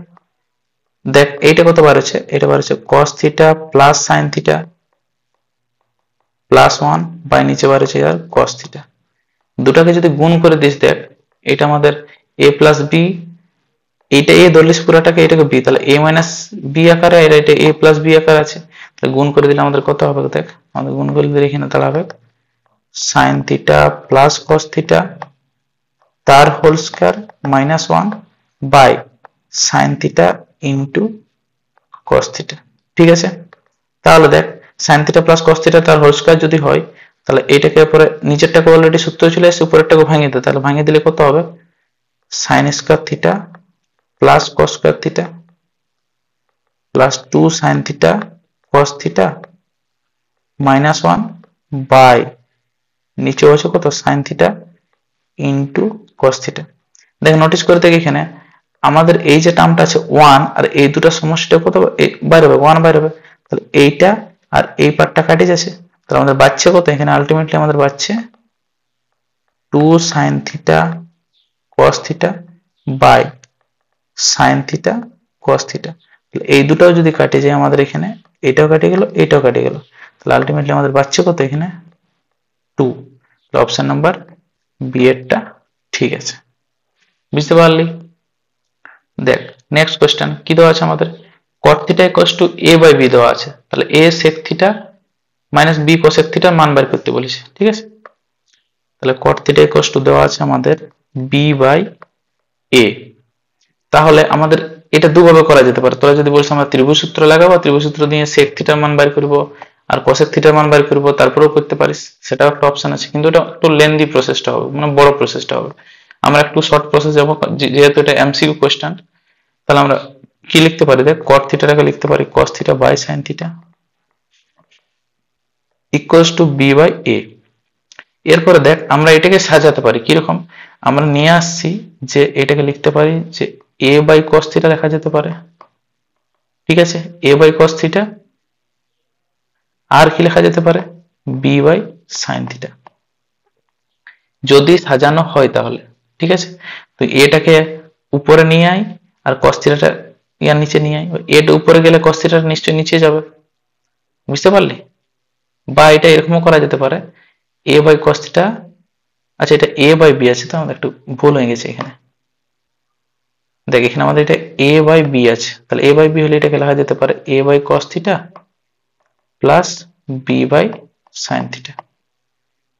দেখ এইটা কত বার হচ্ছে, এটা বার হচ্ছে cos theta plus sin theta plus 1 by নিচে বার হচ্ছে আর cos থিটা। দুটাকে যদি গুণ করে দিস, দেখ এটা আমাদের a প্লাস b, এইটা a ধরলিস পুরাটাকে, এটাকে b, তাহলে a মাইনাস b আকারে, আর এটা a প্লাস b আকারে আছে, তাহলে গুণ করে দিলে আমাদের কত হবে, দেখ আমাদের গুণ করে দিলে এখানে দাঁড়াবে sin theta plus cos theta তার whole square minus 1 by sin theta into cos theta. ঠিক আছে, তাহলে দেখ sin theta plus cos theta তার হোল স্কয়ার যদি হয়, তাহলে এটাকে পরে নিচেরটাকে অলরেডি সূত্র চলে আসছে, উপরেরটাকে ভাঙিয়ে দে, তাহলে ভাঙিয়ে দিলে কত হবে sin square theta plus cos square theta plus 2 sin theta cos theta minus 1 by নিচে হচ্ছে কত sin theta into cos theta. দেখ নোটিস করে দেখ এখানে আমাদের এই যে টার্মটা আছে 1 আর এই দুটো সমষ্টিটা কত বাইরে হবে, 1 বাইরে হবে, তাহলে এইটা আর এই পার্টটা কাটে যাচ্ছে, তাহলে আমাদের বাঁচছে কত, এখানে আলটিমেটলি আমাদের বাঁচছে 2 sin theta cos theta by sin theta cos theta. এই দুটাও যদি কাটে যায় আমাদের এখানে, এটাও কেটে গেল এটাও কেটে গেল, তাহলে আলটিমেটলি আমাদের বাঁচছে কত এখানে 2। অপশন নাম্বার বি এরটা ঠিক আছে, বুঝতে পারলি। দেখ নেক্সট কোশ্চেন কি দেওয়া আছে আমাদের, cot theta equals to a by b দেওয়া আছে, তাহলে a sec theta minus b cosec theta মান বের করতে বলেছে। ঠিক আছে, তাহলে cot থিটা ইকুয়ালস টু দেওয়া আছে আমাদের b বাই a। তাহলে আমাদের এটা দুভাবে করা যেতে পারে, তোরা যদি বলিস আমরা ত্রিভুজ সূত্র লাগাবো, ত্রিভুজ সূত্র দিয়ে sec থিটার মান বের করব আর cosec থিটার মান বের করব, তারপরেও করতে পারিস, সেটাও একটা অপশন আছে, কিন্তু এটা একটু লেন্দি প্রসেসটা হবে, মানে বড় প্রসেসটা হবে। আমরা একটু শর্ট প্রসেস যাব, যেহেতু এটা এমসিকিউ কোশ্চেন, তাহলে আমরা কি লিখতে পারি, দেখ cot থিটাটাকে লিখতে পারি cos theta by sin theta equals to b by a। এরপরে দেখ আমরা এটাকে সাজাতে পারি কিরকম, আমরা নিয়ে আসছি যে এটাকে লিখতে পারি যে a বাই cos থিটা লেখা যেতে পারে। ঠিক আছে, a বাই cos থিটা আর কি লেখা যেতে পারে b বাই sin থিটা, যদি সাজানো হয় তাহলে। ঠিক আছে, তো এটাকে উপরে নিয়ে আয় আর cos থিটাটা ইয়ার নিচে নিয়ে আয়, এটা উপরে গেলে cos থিটাটা নিশ্চয়ই নিচে যাবে, বুঝতে পারলি। বা এটা এরকমও করা যেতে পারে a বাই cos থিটা, আচ্ছা এটা a বাই b আছে, তো আমাদের একটু ভুল হয়ে গেছে এখানে, দেখ এখানে আমাদের এটা a বাই b আছে, তাহলে a বাই b হলে এটাকে লেখা যেতে পারে a by cos theta plus b by sin theta.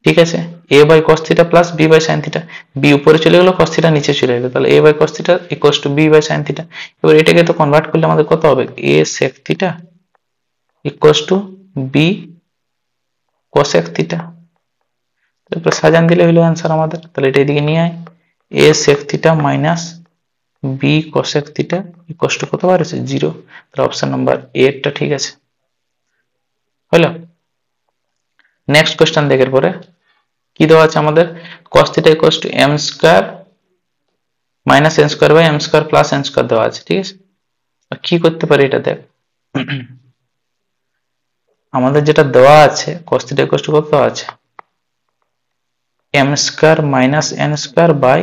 ঠিক আছে, a by cos theta plus b by sin theta, b উপরে চলে গেল cos থিটা নিচে চলে গেল, তাহলে a by cos theta equals to b by sin theta. এবার এটাকে তো কনভার্ট করলে আমাদের কত হবে, a sec theta equals to b cosec theta. এরপর সাজান দিলে হলো অ্যান্সার আমাদের, তাহলে এটা এদিকে নিয়ে আয় a sec theta minus b cosec theta equals to কত বার আছে 0, তাহলে অপশন নাম্বার এ এরটা ঠিক আছে। হলো, নেক্সট কোশ্চেন দেখের পরে কি দেওয়া আছে আমাদের, cos theta equals to m square minus n square by m square plus n square দেওয়া আছে। ঠিক আছে, কি করতে পারি এটা দেখ, আমাদের যেটা দেওয়া আছে cos থিটা ইকুয়ালস টু কত দেওয়া আছে m square minus n square by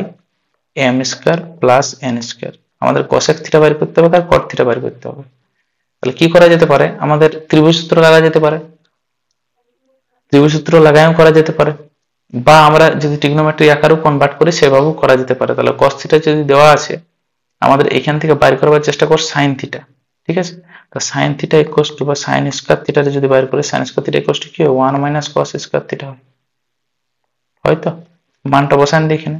m square plus n square, আমাদের cosec থিটা বের করতে হবে আর cot থিটা বের করতে হবে। তাহলে কি করা যেতে পারে, আমাদের ত্রিভুজ সূত্র লাগা যেতে পারে, ত্রিভুজ সূত্র লাগায়ও করা যেতে পারে, বা আমরা যদি ট্রিগনোমেট্রি আকারেও কনভার্ট করি সেভাবেও করা যেতে পারে। তাহলে cos থিটা যদি দেওয়া আছে, আমাদের এখান থেকে বাইর করবার চেষ্টা কর sin থিটা। ঠিক আছে, তো sin থিটা ইকুয়ালস টু বা sin স্কয়ার থিটা যদি বাইর করি, sin square theta equals two কি হয় 1 মাইনাস cos স্কয়ার থিটা হয়, হয়তো মানটা বসান দিয়ে এখানে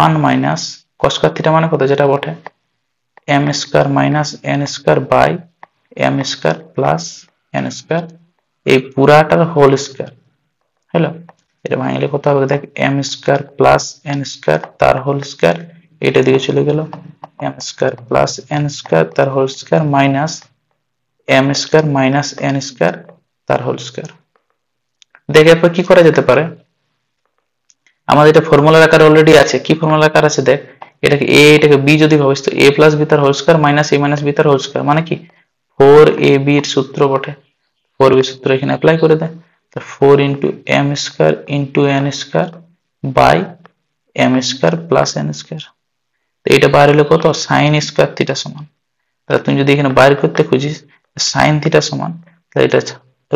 1 মাইনাস cos স্কয়ার থিটা মানে কত, যেটা বটে m square minus n square by m square plus n square, এই পুরাটার হোল স্কয়ার। হ্যালো, এটা ভাঙলে কত হবে দেখ m square plus n square তার হোল স্কয়ার, এটা দিকে চলে গেল m square plus n square তার whole square minus m square minus n square তার হোল স্কয়ার। দেখে এরপর কি করা যেতে পারে, আমাদের এটা ফর্মুলার আকারে অলরেডি আছে। কি ফর্মুলার আকার আছে দেখ, এটাকে a এটাকে b যদি ভাবিস তো a প্লাস b তার whole square minus a minus b তার হোল স্কয়ার, মানে কি 4ab এর সূত্র বটে। 4b সূত্র এখানে অ্যাপ্লাই করে দেয়, তো 4 into m square into n square by m square plus n square. তো এটা বাইরে হলো কত, সাইন স্কয়ার থিটা সমান। তাহলে তুমি যদি এখানে বাইর করতে খুঁজিস সাইন থিটা সমান, তাহলে এটা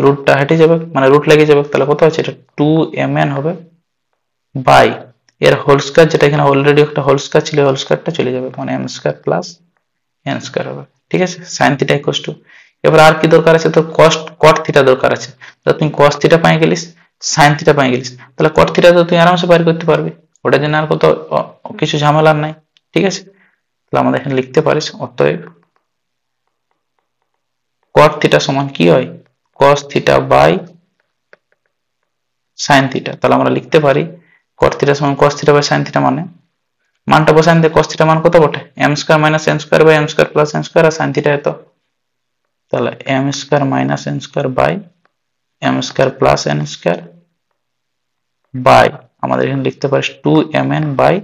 রুটটা হেঁটে যাবে, মানে রুট লেগে যাবে, তাহলে কত আছে এটা 2mn হবে বাই এর হোল স্কয়ার, যেটা এখানে অলরেডি একটা হোল স্কয়ার ছিল, হোল স্কয়ারটা চলে যাবে, মানে m square plus n square হবে। ঠিক আছে, সাইন থিটা ইকুয়াল টু, এবার আর কি দরকার আছে, তো কট থিটা দরকার আছে। তো তুমি cos থিটা পাই গেলিস, সাইন থিটা পাই গেলিস, তাহলে কট থিটা তো তুই আরামসে বাইর করতে পারবি, ওটার জন্য আর কত কিছু ঝামেলা নাই। ঠিক আছে, তাহলে আমাদের এখানে লিখতে পারিস অতএব cot থিটা সমান কি হয়, cos theta by sin theta. তাহলে আমরা লিখতে পারি cot থিটা সমান cos theta by sin theta, মানে মানটা বসান দিয়ে cos থিটা মান কত বটে, m square minus n square by m square plus n square, আর sin থিটা এত, তাহলে m square minus n square by m square plus n square by আমাদের এখানে লিখতে পারি 2mn by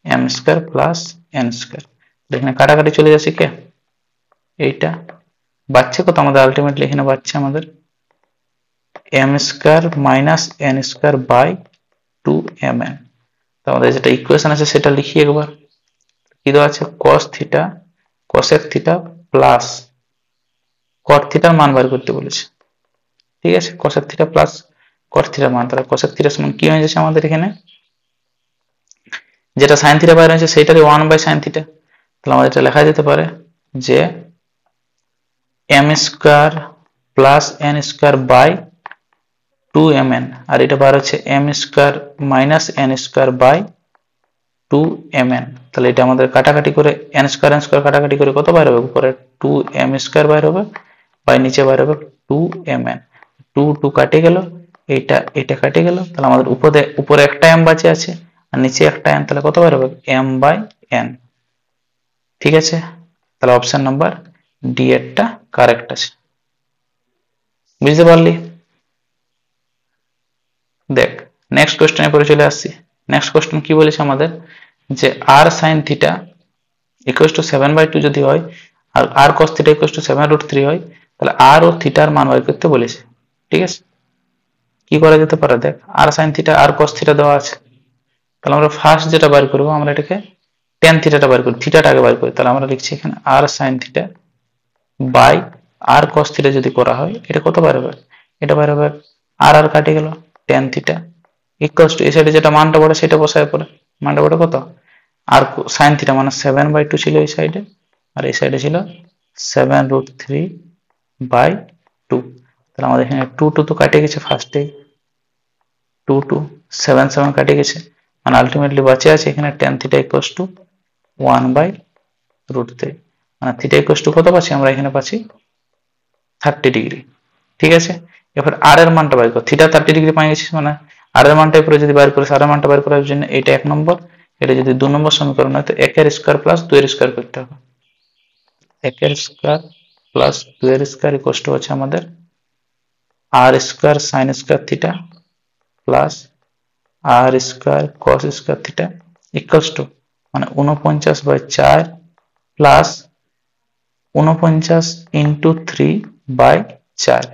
m square plus n square. এখানে কাটাকাটি চলে যাচ্ছে, কে এইটা বাচ্চা কত আমাদের, আলটিমেটলি এখানে বাচ্চা আমাদের m square minus n square by 2mn। তো আমাদের যেটা ইকুয়েশন আছে সেটা লিখি একবার, কি দেওয়া আছে, cos theta cosec theta plus cot থিটার মান বার করতে বলেছে। ঠিক আছে, cosec থিটা প্লাস cot থিটার মান, তাহলে cosec থিটা সমান কি হয়ে যাচ্ছে আমাদের এখানে, যেটা sin থিটা বাইরে আছে সেটারই 1 বাই sin থিটা। তাহলে আমাদের এটা লেখা যেতে পারে যে m square plus n square by 2mn, আর এটা বার হচ্ছে m square minus n square by 2mn। তাহলে এটা আমাদের কাটাকাটি করে n স্কয়ার কাটাকাটি করে কত বাইর হবে, উপরে 2m স্কয়ার বাইর হবে বাই নিচে বাইর হবে 2mn। 2 কাটে গেল, এটা এটা কাটে গেল, তাহলে আমাদের উপরে একটা m বাঁচে আছে আর নিচে একটা n, তাহলে কত বাইর হবে m বাই n। ঠিক আছে, তাহলে অপশন নাম্বার ডি এরটা কারেক্ট আছে। বুঝতে পারলি? দেখ নেক্সট কোশ্চেনে পরে চলে আসছি। নেক্সট কোশ্চেন কি বলেছে আমাদের, যে r sin theta equal two 7/2 যদি হয় আর r cos theta equal two 7√3 হয়, তাহলে r ও থিটার মান বের করতে বলেছে। ঠিক আছে, কি করা যেতে পারে, দেখ r sin theta r cos theta দেওয়া আছে, তাহলে আমরা ফার্স্ট যেটা বের করব, আমরা এটাকে tan থিটাটা বের করি, থিটাটা আগে বের করি। তাহলে আমরা লিখছি এখানে r sin theta by r cos theta যদি করা হয়, এটা কত বের হবে, এটা বের হবে r কাটে গেল tan থিটা ইকুয়াল টু এই সাইডে যেটা মানটা পড়ে সেটা বসায় পড়ে, মানটা পড়ে কত, আর sin থিটা মানে 7/2 ছিল এই সাইডে, আর এই সাইডে ছিল 7√3/2। তাহলে আমাদের এখানে 2 তো কাটে গেছে ফার্স্টে, 2 7 7 কাটে গেছে, মানে আলটিমেটলি বাঁচে আছে এখানে tan থিটা ইকুয়াল টু 1/√3, মানে থিটা ইকুয়াল টু কত পাচ্ছি আমরা এখানে পাচ্ছি 30 ডিগ্রি। ঠিক আছে, এবার আর এর মানটা বের কর, থিটা 30 ডিগ্রি পাই গেছিস, মানে আর এর মানটা উপরে যদি বের করিস, আর এর মানটা বের করার জন্য এটা 1 নম্বর, এটা যদি 2 নম্বর সমীকরণ হয় তো 1 এর স্কয়ার প্লাস 2 এর স্কয়ার করতে হবে। 1 এর স্কয়ার প্লাস 2 এর স্কয়ার ইকুয়াল টু হচ্ছে আমাদের r square sin square theta plus r square cos square theta equal two মানে 49/4 প্লাস 49 ইন্টু 3/4।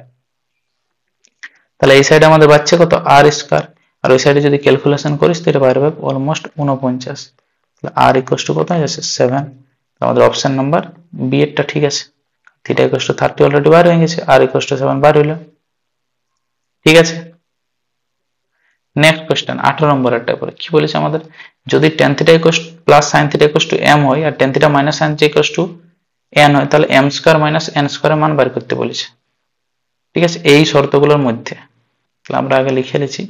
তাহলে এই সাইডে আমাদের বাচ্চা কত, r স্কয়ার, আর ওই সাইডে যদি ক্যালকুলেশন করিস তো এটা বাইরে হবে অলমোস্ট 49, তাহলে r ইকুয়াল টু কত আছে 7। আমাদের অপশন নাম্বার বি এরটা ঠিক আছে, থিটা ইকুয়াল টু 30 অলরেডি বার হয়ে গেছে, r ইকুয়াল টু 7 বার হইলো। ঠিক আছে, নেক্সট কোশ্চেন 18 নম্বরেরটা পরে কি বলেছে আমাদের, যদি tan theta equal plus sin theta equal to m হয় আর tan theta minus sin theta equal to n হয়, তাহলে m স্কয়ার মাইনাস n স্কয়ারের মান বার করতে বলেছে। ঠিক আছে, এই শর্তগুলোর মধ্যে তাহলে আমরা আগে লিখে নিয়েছি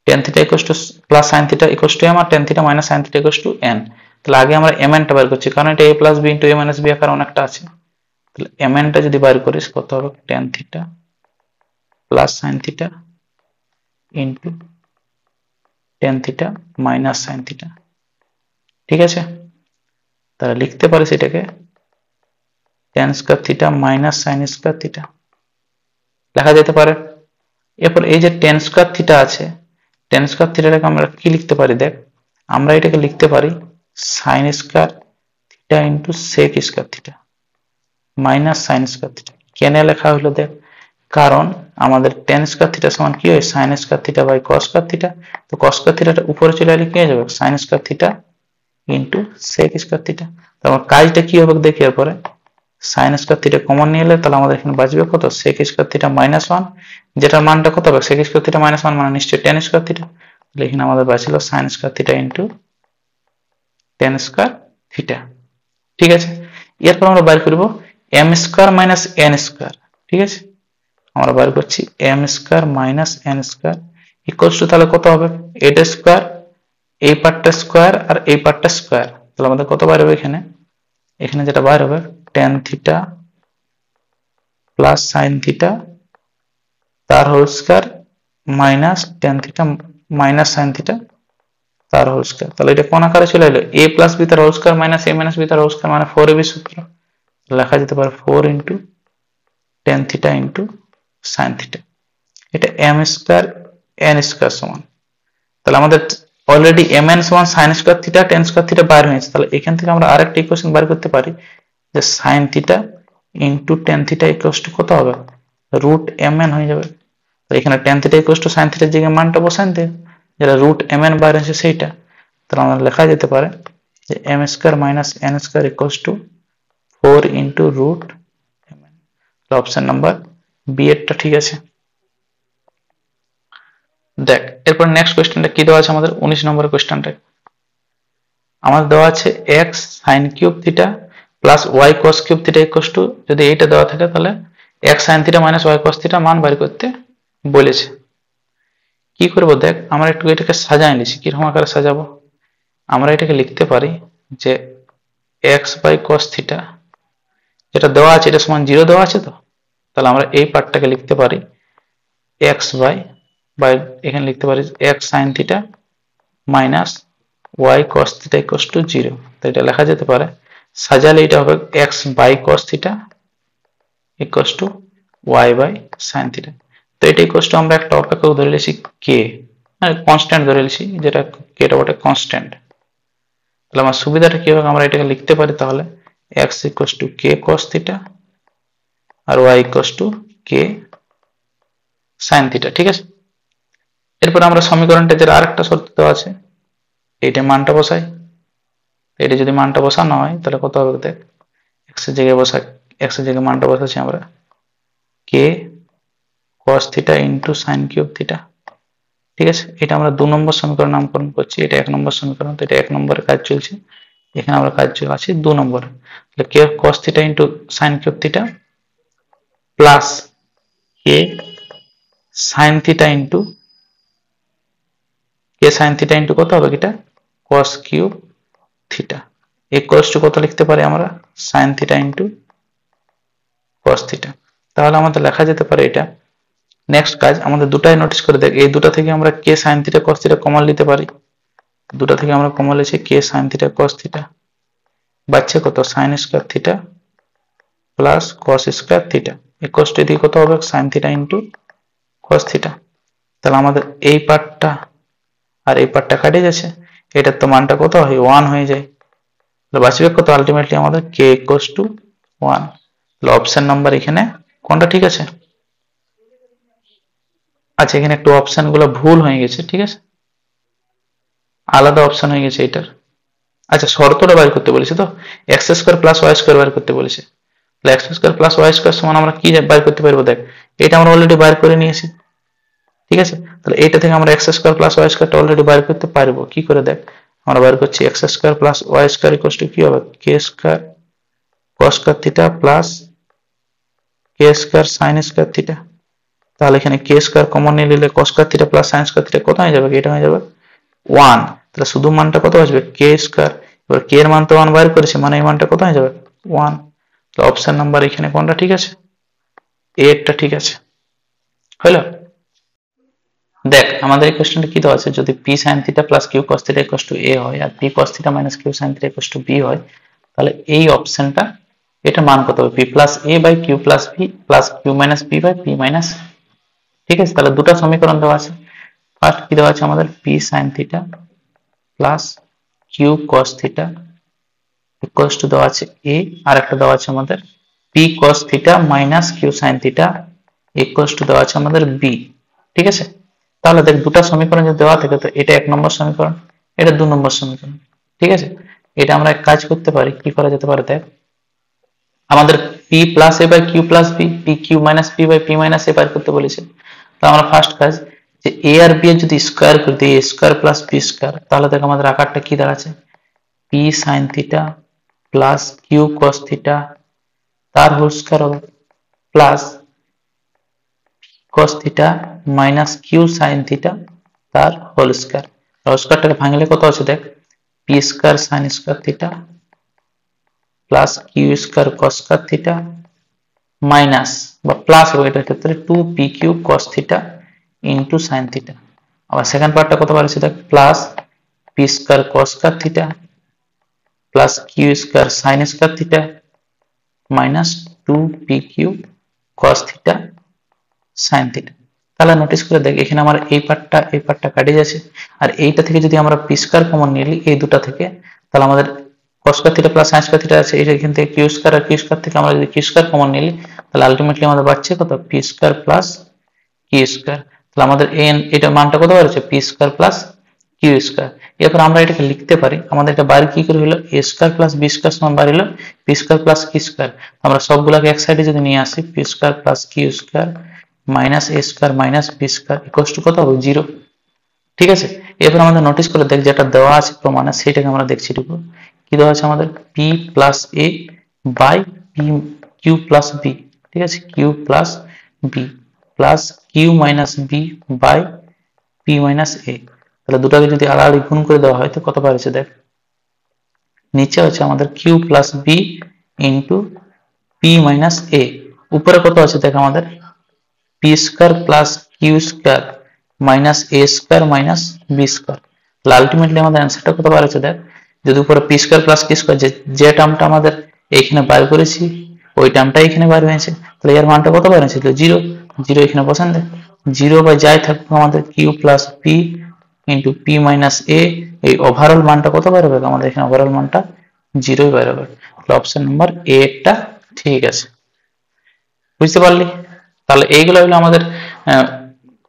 tan theta equal to plus sin theta equal to m আর tan theta minus sin theta equal to n। তাহলে আগে আমরা mn টা বার করছি, কারণ এটা a plus b into a minus b আকার অনেকটা আছে। তাহলে mn টা যদি বার করিস কত হবে, tan theta plus sin theta into tan theta minus sin theta. ঠিক আছে, তাহলে লিখতে পারি সেটাকে tan square theta minus sin square theta লেখা যেতে পারে। এরপর এই যে tan স্কয়ার থিটা আছে, tan স্কয়ার থিটাটাকে আমরা কি লিখতে পারি দেখ, আমরা এটাকে লিখতে পারি sin square theta into sec square theta minus sin square theta. কেন লেখা হলো দেখ, কারণ আমাদের tan স্কয়ার থিটা সমান কি হয় sin square theta by cos square theta. তো cos স্কয়ার থিটাটা উপরে চলে এলে কি হয়ে যাবে sin square theta into sec square theta. তারপর কাজটা কি হবে দেখি, এরপরে sin স্কয়ার থিটা কমন নিয়ে এলে তাহলে আমাদের এখানে বাঁচবে কত sec স্কয়ার থিটা মাইনাস 1, যেটার মানটা কত হবে sec স্কয়ার থিটা মাইনাস 1 মানে নিশ্চয়ই tan স্কয়ার থিটা। তাহলে এখানে আমাদের বাঁচলো sin square theta into tan square theta. ঠিক আছে, এরপর আমরা বাইর করব m square minus n square. ঠিক আছে, আমরা বাইর করছি m square minus n square equals two তাহলে কত হবে এটা স্কয়ার, এই পার্টটা স্কয়ার আর এই পার্টটা স্কয়ার। তাহলে আমাদের কত বাইর হবে এখানে, এখানে যেটা বাইর হবে tan theta plus sin theta তার whole square minus tan theta minus sin theta তার হোল স্কয়ার। তাহলে এটা কোন আকারে চলে এলো a প্লাস b তার whole square minus a minus b তার হোল স্কয়ার মানে 4ab সূত্র। লেখা যেতে পারে 4 into tan theta into sin theta. এটা m স্কয়ার n স্কয়ার সমান, তাহলে আমাদের অলরেডি mn সমান sin square theta tan square theta বাইর হয়েছে। তাহলে এখান থেকে আমরা আরেকটা ইকুয়েশন বাইর করতে পারি যে sin theta into tan theta equals to কত হবে রুট mn হয়ে যাবে। তো এখানে tan theta equals to sin থিটার জায়গায় মানটা বসান দেন, যেটা রুট mn বাইর হয়েছে সেইটা। তাহলে আমরা লেখা যেতে পারে যে m square minus n square equals to 4 into root mn। তো অপশন নাম্বার বি এরটা ঠিক আছে। দেখ এরপর নেক্সট কোশ্চেনটা কি দেওয়া আছে আমাদের 19 নম্বরের কোশ্চেনটা আমাদের দেওয়া আছে x sin cube theta plus y cos cube theta equals two, যদি এইটা দেওয়া থাকে তাহলে x sin theta minus y cos theta মান বের করতে বলেছে। কি করব দেখ, আমরা একটু এটাকে সাজায় নিছি, কিরকম আকারে সাজাবো, আমরা এটাকে লিখতে পারি যে x বাই cos থিটা যেটা দেওয়া আছে এটা সমান 0 দেওয়া আছে। তো তাহলে আমরা এই পার্টটাকে লিখতে পারি x বাই এখানে লিখতে পারি x sin theta minus y cos theta equals to 0। তো এটা লেখা যেতে পারে, সাজালে এটা হবে x by cos theta equals to y by sin theta. তো এটা ইকুয়ালস টু আমরা একটা অপেক্ষক ধরে নিয়েছি k, মানে কনস্ট্যান্ট ধরে নিয়েছি, যেটা কেটা বটে কনস্ট্যান্ট। তাহলে আমার সুবিধাটা কি হবে, আমরা এটাকে লিখতে পারি তাহলে x equals to k cos theta আর y equals to k sin theta. ঠিক আছে, এরপর আমরা সমীকরণটা যেটা আরেকটা শর্ত দেওয়া আছে এইটা মানটা বসাই। এটা যদি মানটা বসানো হয় তাহলে কত হবে দেখ, x এর জায়গায় বসাই, x এর জায়গায় মানটা বসাচ্ছি আমরা k cos theta into sin cube theta. ঠিক আছে, এটা আমরা 2 নম্বর সমীকরণ নামকরণ করছি, এটা 1 নম্বর সমীকরণ। তো এটা 1 নম্বরে কাজ চলছে, এখানে আমরা কাজ আছে 2 নম্বরে। তাহলে k cos theta into sin cube theta plus k sin theta into k sin theta into কত হবে এটা cos cube theta equals to কত লিখতে পারি আমরা sin theta into cos theta. তাহলে আমাদের লেখা যেতে পারে এটা। নেক্সট কাজ আমাদের দুটাই নোটিস করে দেখ, এই দুটা থেকে আমরা k sin theta cos theta common নিতে পারি। দুটা থেকে আমরা কমন নিয়েছি k sin theta cos theta, বাচ্চা কত sin square theta plus cos square theta equals two এদিকে কত হবে sin theta into cos theta. তাহলে আমাদের এই পার্টটা আর এই পার্টটা কেটে যাচ্ছে, এটার তো মানটা কত হয় 1 হয়ে যায়। তাহলে বাঁচবে কত আলটিমেটলি আমাদের k ইকুয়ালস টু 1। তাহলে অপশন নাম্বার এখানে কোনটা ঠিক আছে। আচ্ছা এখানে একটু অপশন গুলো ভুল হয়ে গেছে, ঠিক আছে, আলাদা অপশন হয়ে গেছে এটার। আচ্ছা শর্তটা বাইর করতে বলেছে, তো x square plus y square বাইর করতে বলেছে। তাহলে x square plus y square সমান আমরা কি বাইর করতে পারবো দেখ, এটা আমরা অলরেডি বাইর করে নিয়েছি। ঠিক আছে, তাহলে এটা থেকে আমরা x স্কয়ার প্লাস y স্কয়ারটা অলরেডি বাইর করতে পারবো। কি করে দেখ, আমরা বাইর করছি x square plus y square equals two কি হবে k square cos square theta plus k square sin square theta. তাহলে এখানে k স্কয়ার কমন নিয়ে নিলে cos square theta plus sin square theta কত হয়ে যাবে, এটা হয়ে যাবে 1। তাহলে শুধু মানটা কত আসবে k স্কয়ার, এবার k এর মান তো 1 বাইর করেছে মানে এই মানটা কত হয়ে যাবে 1। তো অপশন নাম্বার এখানে কোনটা ঠিক আছে, এ এরটা ঠিক আছে। হলো, দেখ আমাদের এই কোশ্চেনটা কি দেওয়া আছে, যদি p sin theta plus q cos theta equals to a হয় আর p cos theta minus q sin theta equals to b হয়, তাহলে এই অপশনটা এটা মান কত হবে, P plus A by Q plus V plus Q minus P by P minus. ঠিক আছে, তাহলে দুটো সমীকরণ দেওয়া আছে। ফার্স্ট কি দেওয়া আছে আমাদের, P sine theta plus Q cos theta equals to দেওয়া আছে এ, আর একটা দেওয়া আছে আমাদের P cos theta minus Q sine theta equals to দেওয়া আছে আমাদের বি। ঠিক আছে, তাহলে দেখ দুটো সমীকরণ যদি দেওয়া থাকে তো এটা 1 নম্বর সমীকরণ, এটা 2 নম্বর সমীকরণ। ঠিক আছে, এটা আমরা এক কাজ করতে পারি, কি করা যেতে পারে দেখ, আমাদের P plus A by Q plus B, P Q minus P by P minus A বার করতে বলেছে। তো আমরা ফার্স্ট কাজ, যে এ আর বি এর যদি স্কোয়ার করে দিই, A square plus B square, তাহলে দেখ আমাদের আকারটা কি দাঁড়াচ্ছে, P sine theta plus Q cos theta তার হোল স্কোয়ার হবে plus cos theta minus Q sine theta তার হোল স্কয়ার। হোল স্কয়ারটাকে ভাঙলে কত আছে দেখ, P square sine square theta plus Q square cos square theta minus বা plus হবে এটার ক্ষেত্রে 2 P Q cos theta into sine theta. আবার সেকেন্ড পার্টটা কত বার আছে দেখ, plus P square cos square theta plus Q square sine square theta minus 2 P Q cos theta sine theta. তাহলে নোটিস করে দেখ, এখানে আমার এই পার্টটা কাটে যাচ্ছে, আর এইটা থেকে যদি আমরা পি স্কয়ার কমন নিলি এই দুটো থেকে, তাহলে আমাদের cos square theta plus sin square theta আছে, এটা এখান থেকে কিউ স্কয়ার আর কিউ স্কয়ার থেকে আমরা যদি কিউ স্কয়ার কমন নিলি, তাহলে আলটিমেটলি আমাদের বাড়ছে কত, P square plus Q square. তাহলে আমাদের এটা মানটা কত বেরোচ্ছে, P square plus Q square. এরপর আমরা এটাকে লিখতে পারি, আমাদের এটা বাইরে কি করে হলো, A square plus B square সমান বাইরে হলো P square plus Q square. আমরা সবগুলোকে এক সাইডে যদি নিয়ে আসি, P square plus Q square minus A square minus B square equals to কত হবে, 0। ঠিক আছে, এরপর আমাদের নোটিস করে দেখ, যেটা দেওয়া আছে প্রমাণে সেটাকে আমরা দেখছি টুকু, কি দেওয়া আছে আমাদের, P plus A by P Q plus B. ঠিক আছে, Q plus B plus Q minus B by P minus A. তাহলে দুটাকে যদি আড়াআড়ি গুণ করে দেওয়া হয় তো কত পাচ্ছে দেখ, নিচে হচ্ছে আমাদের Q plus B into P minus A, উপরে কত আছে দেখ আমাদের P square plus Q square minus A square minus B square. তাহলে আলটিমেটলি আমাদের অ্যান্সারটা কত বার হচ্ছে দেখ, যদি উপরে P square plus Q square যে টার্মটা আমাদের এইখানে বার করেছি ওই টার্মটা এখানে বার হয়েছে, তাহলে এর মানটা কত বার হয়েছে, 0। 0 এখানে বসান দেখ, 0 বাই যাই থাকবে আমাদের Q plus P into P minus A, এই ওভারঅল মানটা কত বার হবে, আমাদের এখানে ওভারঅল মানটা 0 বার হবে। তাহলে অপশন নাম্বার এ টা ঠিক আছে, বুঝতে পারলি? তাহলে এইগুলো হলো আমাদের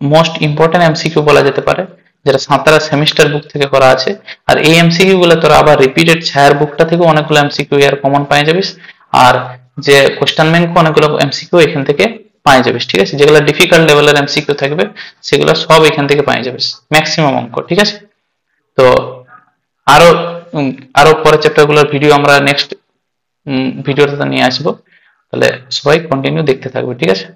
মোস্ট ইম্পর্টেন্ট এমসিকিউ বলা যেতে পারে, যেটা সাঁতারা সেমিস্টার বুক থেকে করা আছে। আর এই এমসিকিউ গুলো তোরা আবার রিপিটেড ছায়ার বুকটা থেকে অনেকগুলো এমসিকিউ এর কমন পাই যাবিস, আর যে কোশ্চেন ব্যাংক অনেকগুলো এমসিকিউ এখান থেকে পাই যাবিস। ঠিক আছে, যেগুলো ডিফিকাল্ট লেভেলের এমসিকিউ থাকবে সেগুলো সব এখান থেকে পাই যাবিস, ম্যাক্সিমাম অঙ্ক। ঠিক আছে, তো আরো আরো পরের চ্যাপ্টার গুলোর ভিডিও আমরা নেক্সট ভিডিওতে নিয়ে আসবো, তাহলে সবাই কন্টিনিউ দেখতে থাকবে। ঠিক আছে।